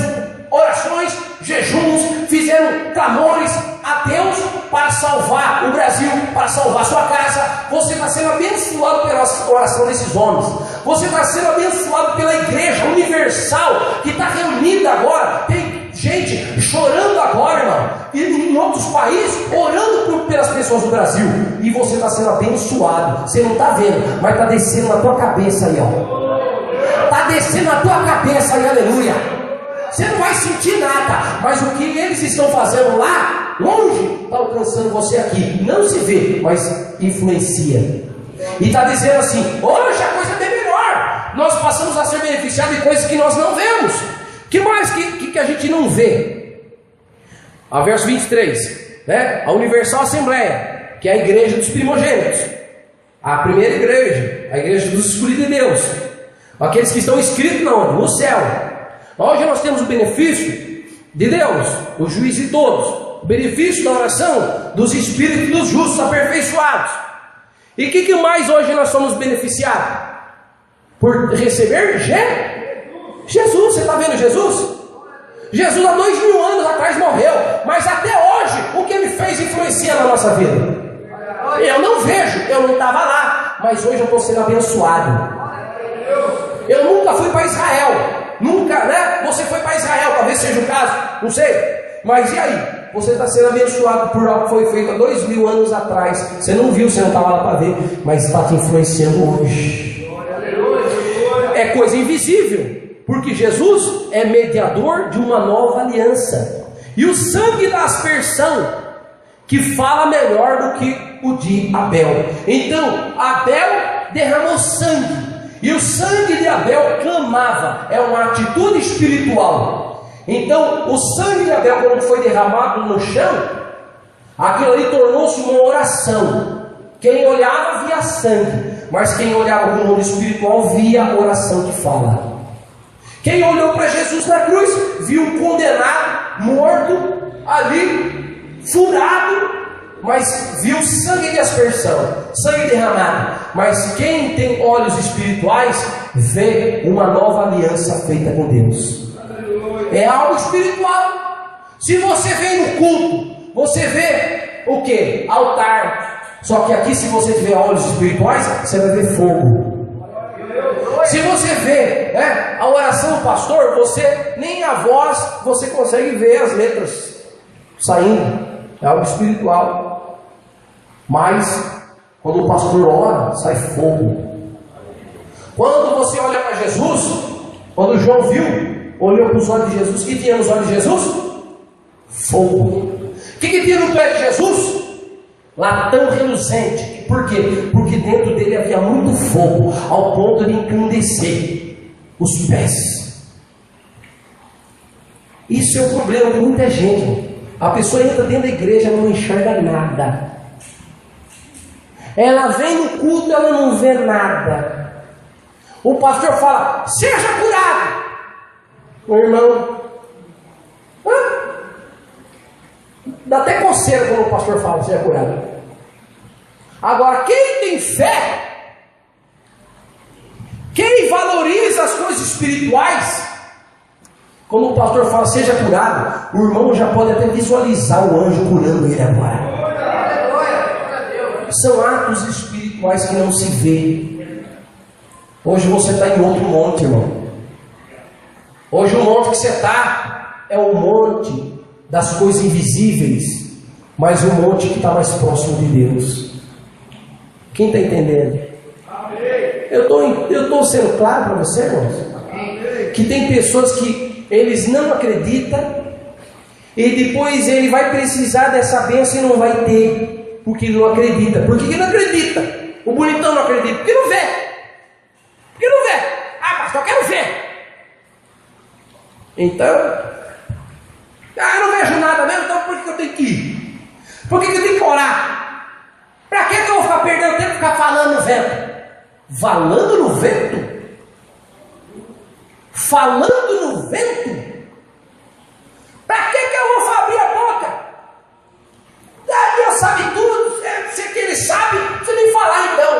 orações, jejuns, fizeram clamores a Deus para salvar o Brasil, para salvar sua casa. Você está sendo abençoado pela oração desses homens. Você está sendo abençoado pela igreja universal que está reunida agora. Tem gente chorando agora, irmão, e em outros países orando pelas pessoas do Brasil. E você está sendo abençoado. Você não está vendo, mas está descendo na tua cabeça aí, ó. Está descendo na tua cabeça aí, aleluia. Você não vai sentir nada, mas o que eles estão fazendo lá, longe, está alcançando você aqui. Não se vê, mas influencia. E está dizendo assim, hoje a coisa é bem melhor. Nós passamos a ser beneficiados de coisas que nós não vemos. Que mais que a gente não vê? A verso 23, né? A Universal Assembleia, que é a igreja dos primogênitos. A primeira igreja, a igreja dos escolhidos de Deus. Aqueles que estão escritos no céu. Hoje nós temos o benefício de Deus, o juiz de todos, o benefício da oração dos espíritos dos justos aperfeiçoados. E o que mais hoje nós somos beneficiados? Por receber Jesus, você está vendo Jesus? Jesus há 2000 anos atrás morreu, mas até hoje o que ele fez influencia na nossa vida. Eu não vejo, eu não estava lá, mas hoje eu estou sendo abençoado. Eu nunca fui para Israel, nunca, né? Você foi para Israel, talvez seja o caso, não sei. Mas e aí? Você está sendo abençoado por algo que foi feito há 2000 anos atrás. Você não viu, você não estava lá para ver, mas está te influenciando hoje. É coisa invisível, porque Jesus é mediador de uma nova aliança. E o sangue da aspersão, que fala melhor do que o de Abel. Então, Abel derramou sangue, e o sangue de Abel clamava. É uma atitude espiritual. Então, o sangue de Abel, quando foi derramado no chão, aquilo ali tornou-se uma oração. Quem olhava via sangue, mas quem olhava com o mundo espiritual via a oração que fala. Quem olhou para Jesus na cruz, viu um condenado, morto, ali, furado, mas viu sangue de aspersão, sangue derramado. Mas quem tem olhos espirituais, vê uma nova aliança feita com Deus. É algo espiritual. Se você vem no culto, você vê o que? Altar. Só que aqui, se você tiver olhos espirituais, você vai ver fogo. Se você vê a oração do pastor, você nem a voz você consegue ver as letras saindo. É algo espiritual. Mas quando o pastor ora, sai fogo. Quando você olha para Jesus, quando João viu, olhou para os olhos de Jesus, o que tinha nos olhos de Jesus? Fogo. O que tinha no pé de Jesus? Latão reluzente. Por quê? Porque dentro dele havia muito fogo, ao ponto de encandecer os pés. Isso é o problema de muita gente. A pessoa entra dentro da igreja e não enxerga nada. Ela vem no culto e ela não vê nada. O pastor fala, seja curado. O irmão, dá até coceira quando o pastor fala, seja curado. Agora, quem tem fé, quem valoriza as coisas espirituais, quando o pastor fala, seja curado, o irmão já pode até visualizar o anjo curando ele agora. São atos espirituais que não se vê. Hoje você está em outro monte, irmão. Hoje o monte que você está é o monte das coisas invisíveis, mas o monte que está mais próximo de Deus. Quem está entendendo? Eu estou sendo claro para você, irmãos? Que tem pessoas que eles não acreditam, e depois ele vai precisar dessa bênção e não vai ter, porque ele não acredita. Por que ele não acredita? O bonitão não acredita, porque não vê. Porque não vê. Ah, pastor, eu quero ver. Então, eu não vejo nada mesmo, então por que eu tenho que ir? Por que eu tenho que orar? Para que eu vou ficar perdendo tempo e ficar falando no vento? Falando no vento? Falando no vento? Para que eu vou abrir a boca? Deus sabe tudo, se que ele sabe, não precisa nem falar então.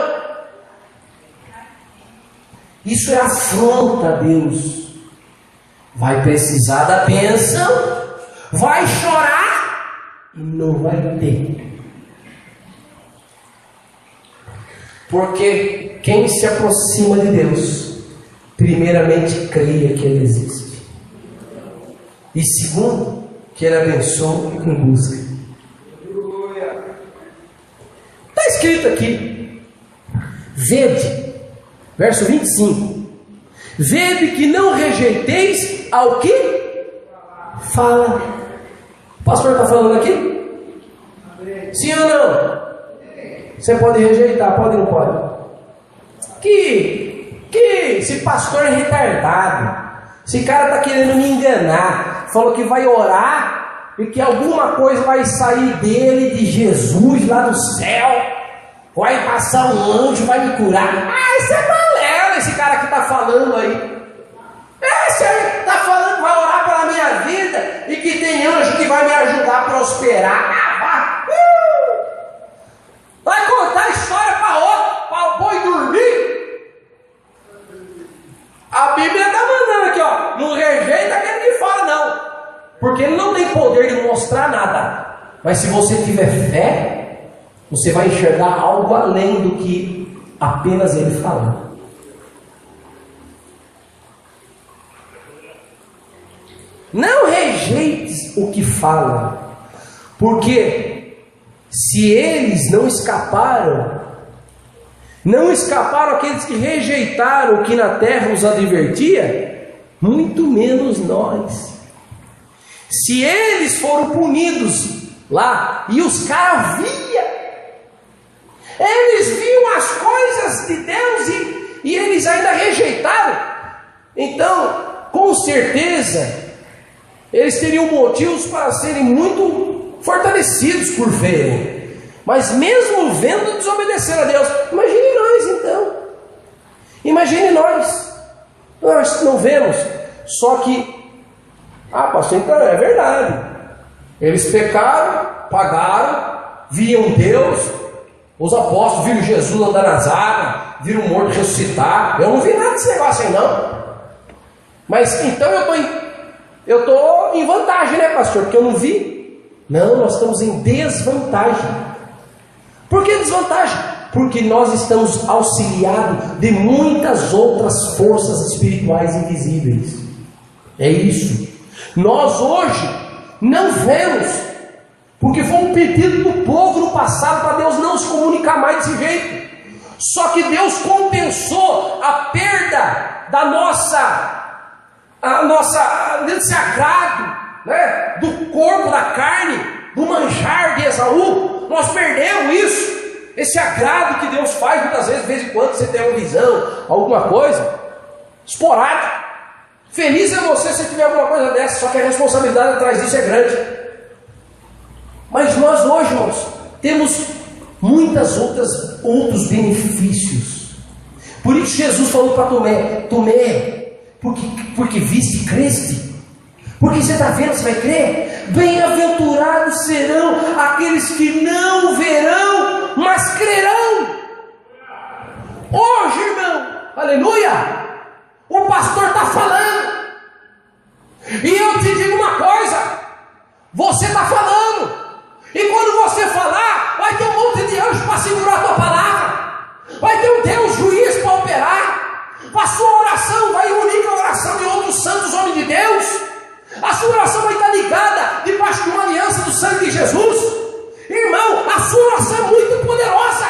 Isso é afronta a Deus. Vai precisar da bênção, vai chorar e não vai ter. Porque quem se aproxima de Deus, primeiramente creia que Ele existe, e segundo, que Ele abençoa quem busca. Está escrito aqui, vede, verso 25, vede que não rejeiteis ao que fala. O pastor está falando aqui? Sim ou não? Você pode rejeitar, pode ou não pode? Que esse pastor é retardado. Esse cara está querendo me enganar. Falou que vai orar e que alguma coisa vai sair dele, de Jesus lá do céu. Vai passar um anjo, vai me curar. Ah, isso é balela, esse cara que está falando aí. Esse aí está falando que vai orar pela minha vida e que tem anjo que vai me ajudar a prosperar. Vai contar a história para o boi dormir? A Bíblia está mandando aqui, ó. não rejeita aquele que fala, não. Porque ele não tem poder de mostrar nada. Mas se você tiver fé, você vai enxergar algo além do que apenas ele falar. Não rejeites o que fala, porque se eles não escaparam aqueles que rejeitaram o que na terra os advertia, muito menos nós. Se eles foram punidos lá, e os caras eles viam as coisas de Deus e eles ainda rejeitaram, então com certeza eles teriam motivos para serem muito fortalecidos por verem. Mas mesmo vendo, desobedeceram a Deus. Imagine nós então. Imagine nós. Nós não vemos. Só que, pastor, então é verdade. Eles pecaram, pagaram, viam Deus. Os apóstolos viram Jesus andar nas águas, viram o morto ressuscitar. Eu não vi nada desse negócio aí não. Mas então eu estou em vantagem, né, pastor? Porque eu não vi. Não, nós estamos em desvantagem. Por que desvantagem? Porque nós estamos auxiliados de muitas outras forças espirituais invisíveis. É isso. Nós hoje não vemos, porque foi um pedido do povo no passado para Deus não se comunicar mais desse jeito. Só que Deus compensou a perda da desse agrado, né, do corpo, da carne, do manjar de Esaú. Nós perdemos isso, esse agrado que Deus faz muitas vezes, de vez em quando você tem uma visão, alguma coisa esporádica. Feliz é você se tiver alguma coisa dessa, só que a responsabilidade atrás disso é grande. Mas nós hoje, irmãos, temos outros benefícios. Por isso Jesus falou para Tomé, porque viste e creste. Porque você está vendo, você vai crer? Bem-aventurados serão aqueles que não verão, mas crerão. Hoje, irmão, aleluia, o pastor está falando, e eu te digo uma coisa: você está falando, e quando você falar, vai ter um monte de anjos para segurar a tua palavra, vai ter um Deus juiz para operar. A sua oração vai unir com a oração de outros santos homens de Deus. A sua oração vai estar ligada debaixo de uma aliança do sangue de Jesus. Irmão, a sua oração é muito poderosa.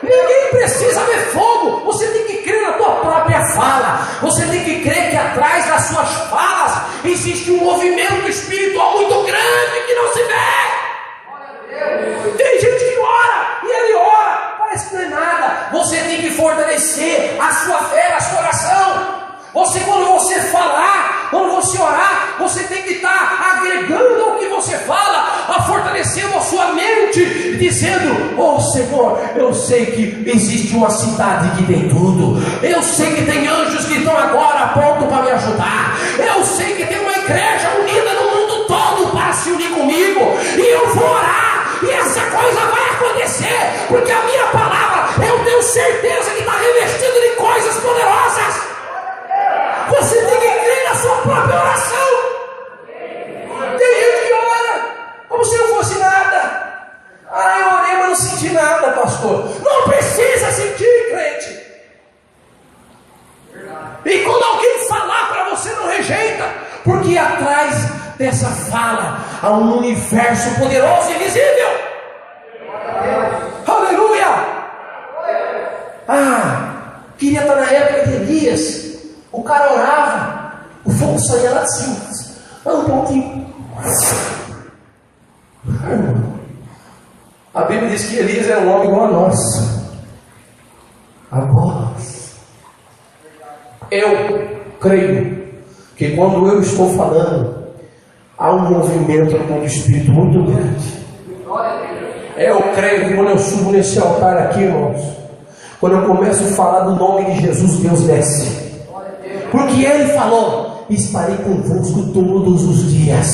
Ninguém precisa ver fogo. Você tem que crer na tua própria fala. Você tem que crer que atrás das suas falas existe um movimento espiritual muito grande que não se vê. Tem gente que ora e ele ora, parece que não é nada. Você tem que fortalecer a sua fé, a sua oração. Quando você falar, quando você orar, você tem que estar agregando ao que você fala, a fortalecendo a sua mente, dizendo: oh Senhor, eu sei que existe uma cidade que tem tudo, eu sei que tem anjos que estão agora prontos para me ajudar, eu sei que tem uma igreja unida no mundo todo para se unir comigo, e eu vou orar, e essa coisa vai acontecer, porque a minha palavra, eu tenho certeza que está revestida de coisas poderosas. Você tem que crer na sua própria oração. Tem gente que ora como se não fosse nada. Eu orei, mas não senti nada, pastor. Não precisa sentir, crente. E quando alguém falar para você, não rejeita, porque atrás dessa fala há um universo poderoso e invisível. Aleluia. Queria estar na época de Elias. O cara orava, o fogo saía lá de cima, um pouquinho. A Bíblia diz que Elias era um homem igual a nós. Agora, eu creio que quando eu estou falando, há um movimento no mundo espírito muito grande. Eu creio que quando eu subo nesse altar aqui, irmãos, quando eu começo a falar do nome de Jesus, Deus desce. Porque Ele falou: estarei convosco todos os dias.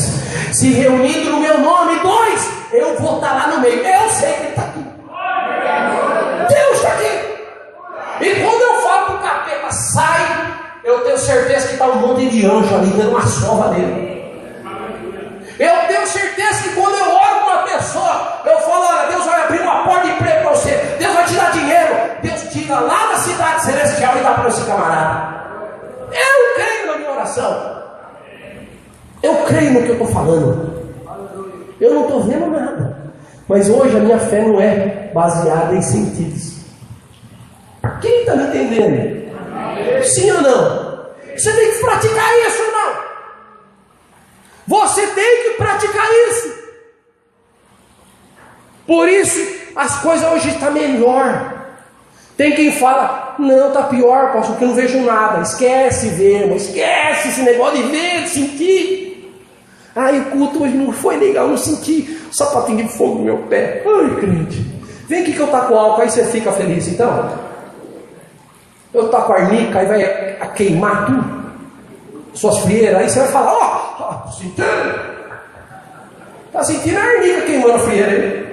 Se reunindo no meu nome, dois, eu vou estar lá no meio. Eu sei que Ele está aqui. Deus está aqui. E quando eu falo para o capeta, sai, eu tenho tenho certeza que está um monte de anjo ali dando uma sova nele. Eu tenho certeza que quando eu oro com uma pessoa, eu falo: olha, Deus vai abrir uma porta de emprego para você, Deus vai te dar dinheiro, Deus tira lá da cidade celestial e dá para esse camarada. Eu creio na minha oração, eu creio no que eu estou falando. Eu não estou vendo nada, mas hoje a minha fé não é baseada em sentidos. Quem está me entendendo? Sim ou não? Você tem que praticar isso, irmão. Você tem que praticar isso. Por isso as coisas hoje estão melhor. Tem quem fala: não, está pior, pastor, porque eu não vejo nada. Esquece ver, esquece esse negócio de ver, de sentir. Ai, o culto hoje não foi legal, não senti o sapatinho de fogo no meu pé. Ai, crente, vem aqui que eu taco álcool, aí você fica feliz então. Eu taco arnica, aí vai queimar tudo, suas frieiras, aí você vai falar: ó, sentindo? Está sentindo a arnica queimando a frieira aí?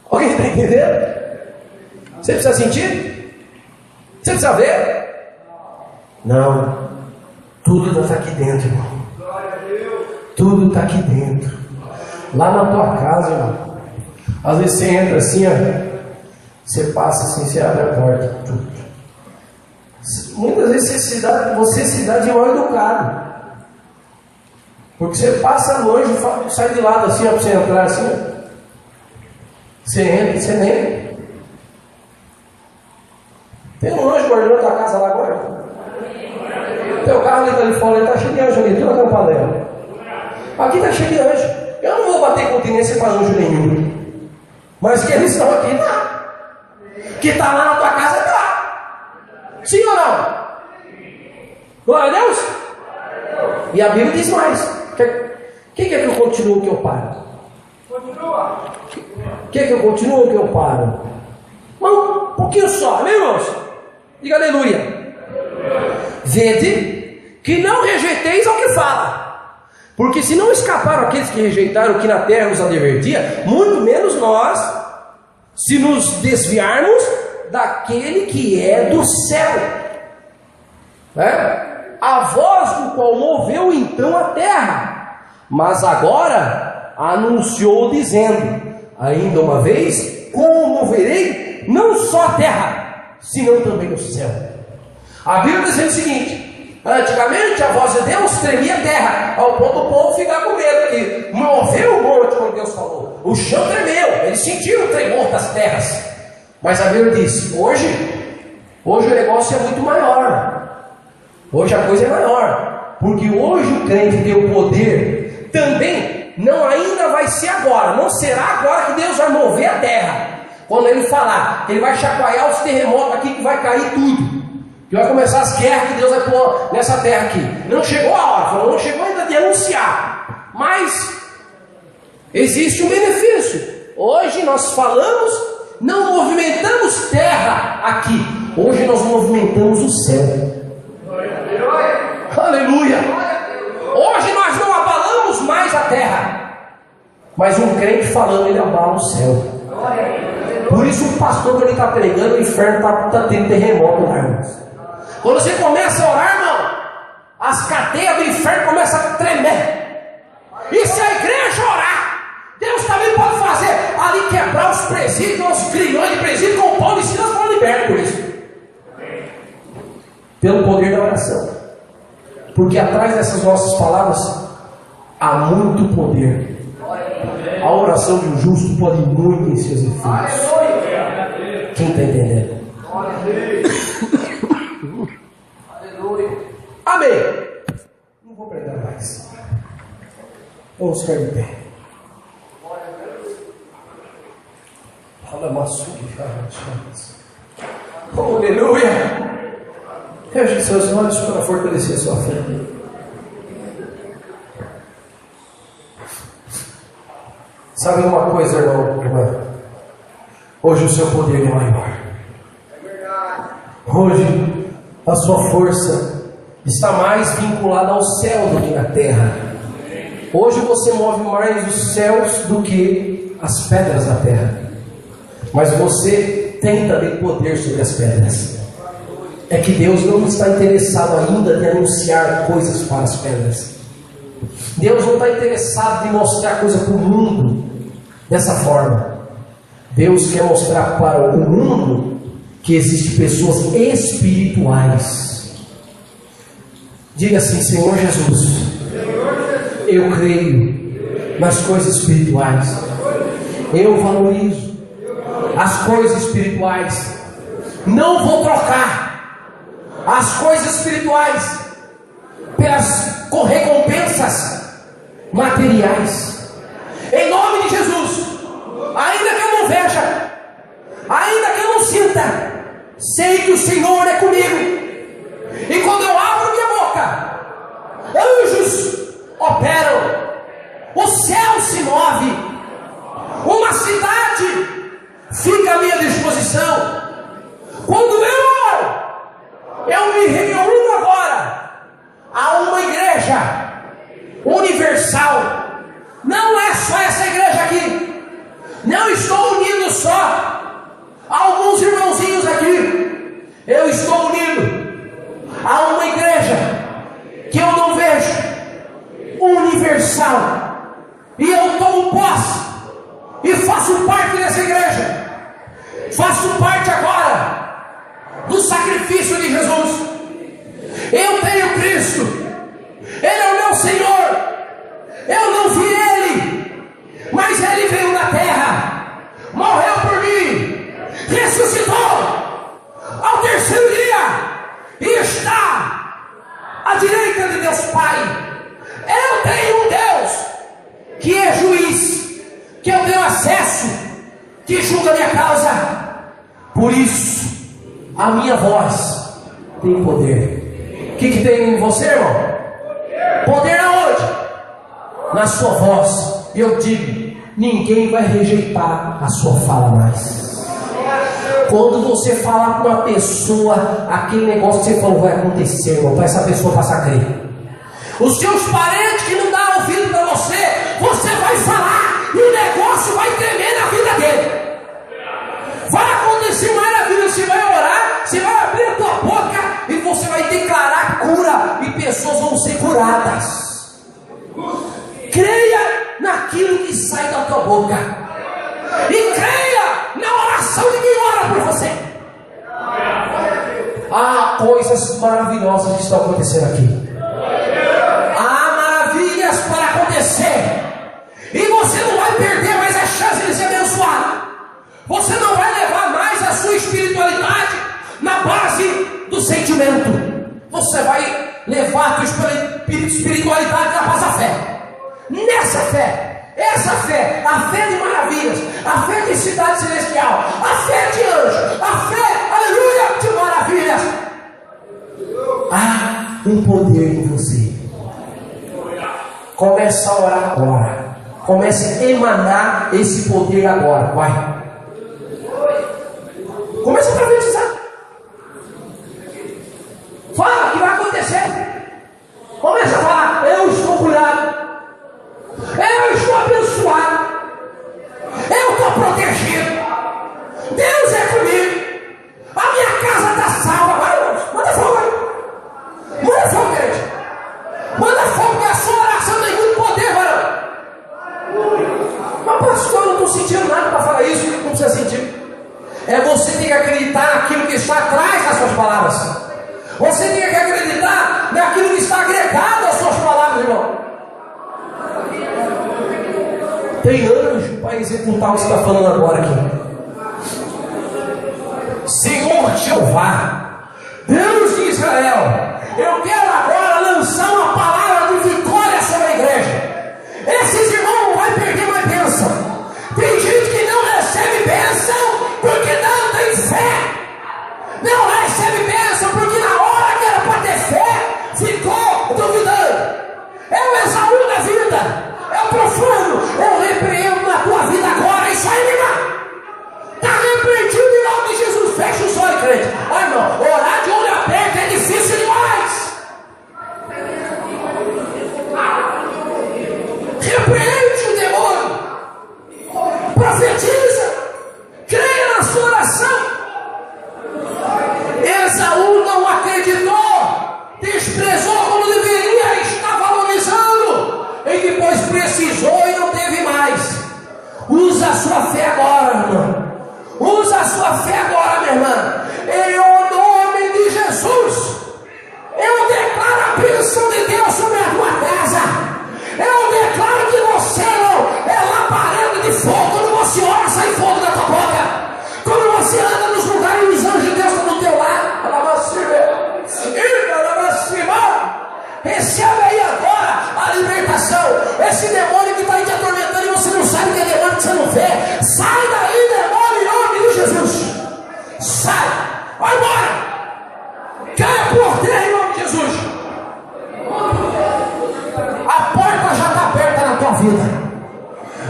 Alguém está entendendo? Você precisa sentir? Você precisa ver? Não. Tudo está aqui dentro, irmão. Tudo está aqui dentro. Lá na tua casa, irmão. Às vezes você entra assim, ó, você passa assim, você abre a porta. Tudo. Muitas vezes você se dá de mal educado. Porque você passa longe, sai de lado assim, ó, para você entrar assim, ó. Você entra e você nem. Tem um anjo guardando a tua casa lá agora. Teu carro ali fora, ele está cheio de anjo ali, toda a campanela. Aqui está cheio de anjo. Eu não vou bater continência para anjo nenhum. Mas que eles estão aqui, tá. Que está lá na tua casa, tá. Sim ou não? Glória a Deus. E a Bíblia diz mais. Quem quer que eu continue ou que eu paro? Continua. Quer que eu continue ou que eu paro? Um pouquinho só, né, irmãos? Diga aleluia. Vede que não rejeiteis ao que fala, porque se não escaparam aqueles que rejeitaram o que na terra nos advertia, muito menos nós, se nos desviarmos daquele que é do céu, a voz do qual moveu então a terra, mas agora anunciou dizendo: ainda uma vez comoverei não só a terra, senão também o céu. A Bíblia diz o seguinte: antigamente a voz de Deus tremia a terra, ao ponto do povo ficar com medo, que moveu o monte quando Deus falou. O chão tremeu, eles sentiram o tremor das terras. Mas a Bíblia diz: hoje o negócio é muito maior. Hoje a coisa é maior, porque hoje o crente tem o poder também. Não, ainda vai ser agora, não será agora que Deus vai mover a terra. Quando ele falar, ele vai chacoalhar os terremotos aqui, que vai cair tudo, que vai começar as guerras que Deus vai pôr nessa terra aqui. Não chegou a hora, não chegou ainda de anunciar, mas existe um benefício. Hoje nós falamos, não movimentamos terra aqui, hoje nós movimentamos o céu. Aleluia. Hoje nós não abalamos mais a terra, mas um crente falando, ele abala o céu. Por isso o pastor, quando ele está pregando, o inferno está tendo terremoto lá, irmãos. Quando você começa a orar, irmão, as cadeias do inferno começam a tremer. E se a igreja orar, Deus também pode fazer ali quebrar os presídios, os grilhões de presídio, com o pão de Silas foram libertos por isso. Pelo poder da oração. Porque atrás dessas nossas palavras há muito poder. A oração de um justo pode muito em seus efeitos. Quem está entendendo? Amém. Não vou pregar mais. Vamos ficar de pé. Aleluia. Feche seus olhos para fortalecer sua fé. Sabe uma coisa, irmão, irmã? Hoje o seu poder é maior. Hoje a sua força está mais vinculada ao céu do que na terra. Hoje você move mais os céus do que as pedras da terra. Mas você tenta ter poder sobre as pedras. é que Deus não está interessado ainda em anunciar coisas para as pedras. Deus não está interessado em mostrar coisa para o mundo dessa forma. Deus quer mostrar para o mundo que existem pessoas espirituais. Diga assim: Senhor Jesus, eu creio nas coisas espirituais. Eu valorizo as coisas espirituais. Não vou trocar as coisas espirituais pelas recompensas materiais. Em nome de Jesus, ainda que eu não veja, ainda que eu não sinta, sei que o Senhor é comigo. E quando eu abro minha boca, anjos operam, o céu se move, uma cidade fica à minha disposição. Quando eu me reúno agora a uma igreja universal. Não é só essa igreja aqui. Não estou unindo só alguns irmãozinhos aqui. Eu estou unindo a uma igreja que eu não vejo, universal. E eu tomo posse e faço parte dessa igreja. Faço parte agora do sacrifício de Jesus. Eu tenho Cristo, Ele é o meu Senhor. Eu não vi Ele, mas Ele veio na terra, morreu por mim, ressuscitou ao terceiro dia e está à direita de Deus Pai. Eu tenho um Deus que é juiz, que eu tenho acesso, que julga a minha causa. Por isso a minha voz tem poder. O que tem em você, irmão? Poder aonde? Na sua voz. E eu digo, ninguém vai rejeitar a sua fala mais. Quando você falar com uma pessoa, aquele negócio que você falou vai acontecer, irmão, para essa pessoa passar a crer. Os seus parentes que não dão ouvido para você, você vai falar e o negócio vai tremer na vida dele. Vai acontecer maravilha, você vai orar, você vai abrir a tua boca e você vai declarar cura e pessoas vão ser curadas. Creia naquilo que sai da tua boca e creia na oração de quem ora por você. Há coisas maravilhosas que estão acontecendo aqui. Há maravilhas para acontecer e você não vai perder mais a chance de ser abençoado. Você não vai levar mais a sua espiritualidade na base do sentimento. Você vai levar a tua espiritualidade na base da fé. Nessa fé, essa fé, a fé de maravilhas, a fé de cidade celestial, a fé de anjo, a fé, aleluia, de maravilhas. Há um poder em você. Comece a orar agora. Comece a emanar esse poder agora. Vai. Comece a profetizar. Fala que vai acontecer. Comece a falar: eu estou curado, eu estou abençoado, eu estou protegido, Deus é comigo, a minha casa está salva. Vai, irmãos, manda fogo aí. Manda fogo, gente. Manda fogo, que a sua oração tem muito poder, varão. Mas pastor, eu não estou sentindo nada para falar isso. Não precisa sentir. É você tem que acreditar naquilo que está atrás das suas palavras. Você tem que acreditar naquilo que está agregado às suas palavras, irmão. Tem anjo para executar o que você está falando agora aqui. Senhor Jeová, Deus de Israel, eu quero agora lançar uma palavra de vitória sobre a igreja. Esses irmãos não vão perder mais bênção. Tem gente que não recebe bênção porque não tem fé. Não recebe bênção porque na hora que era para ter fé, ficou duvidando. É o Esaú da vida, é o profano. Eu repreendo na tua vida agora. Isso aí, irmão. Está repreendido em nome de Jesus. Fecha os olhos, crente. Ai, irmão, orar de olho aberto é difícil demais. sai, vai embora. Caia por terra em nome de Jesus. A porta já está aberta na tua vida.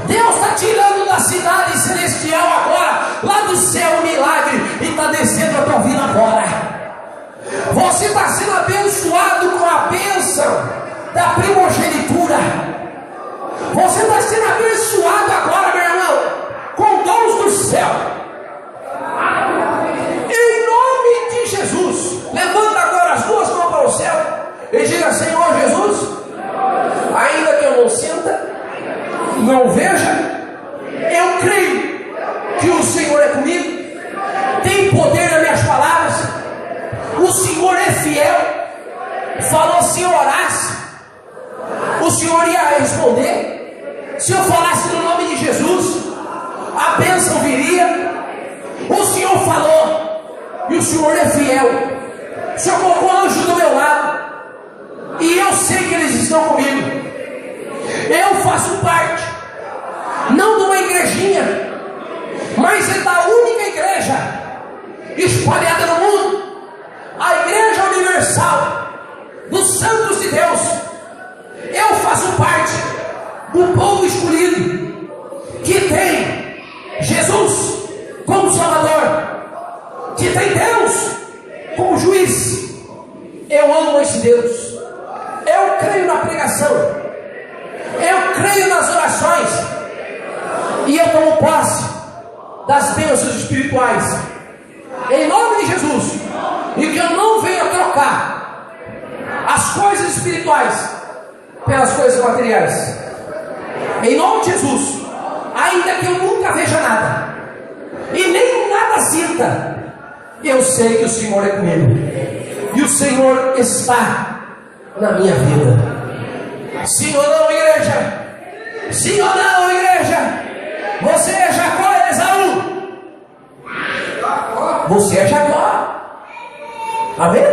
Deus está tirando da cidade celestial agora, lá do céu, um milagre, e está descendo a tua vida agora. Você está sendo abençoado com a bênção da primogenitura. Você está sendo abençoado agora, meu irmão, com dons do céu. Em nome de Jesus, levanta agora as duas mãos para o céu e diga: Senhor Jesus, ainda que eu não sinta, não veja, eu creio que o Senhor é comigo, tem poder nas minhas palavras, o Senhor é fiel. Falou: se eu orasse, o Senhor ia responder. Se eu falasse no nome de Jesus, a bênção viria. O Senhor falou, e o Senhor é fiel. O Senhor colocou anjo do meu lado, e eu sei que eles estão comigo. Eu faço parte, não de uma igrejinha, mas é da única igreja espalhada no mundo, a Igreja Universal dos Santos de Deus. Eu faço parte do povo escolhido, que tem Jesus como Salvador, que tem Deus como juiz. Eu amo esse Deus. Eu creio na pregação, eu creio nas orações, e eu tomo posse das bênçãos espirituais, em nome de Jesus. E que eu não venha trocar as coisas espirituais pelas coisas materiais, em nome de Jesus. Ainda que eu nunca veja nada e nem nada sinta, eu sei que o Senhor é comigo, e o Senhor está na minha vida. Sim ou não, igreja? Sim ou não, igreja? Você é Jacó, Esaú? Você é Jacó. Amém?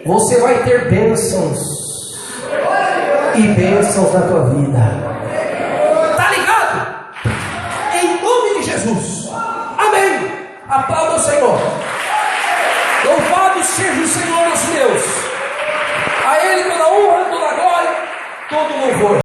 Você vai ter bênçãos e bênçãos na tua vida. Tá ligado? Em nome de Jesus. Amém. Aplauda o Senhor. Louvado seja o Senhor nosso Deus. A Ele toda honra, toda glória, todo louvor.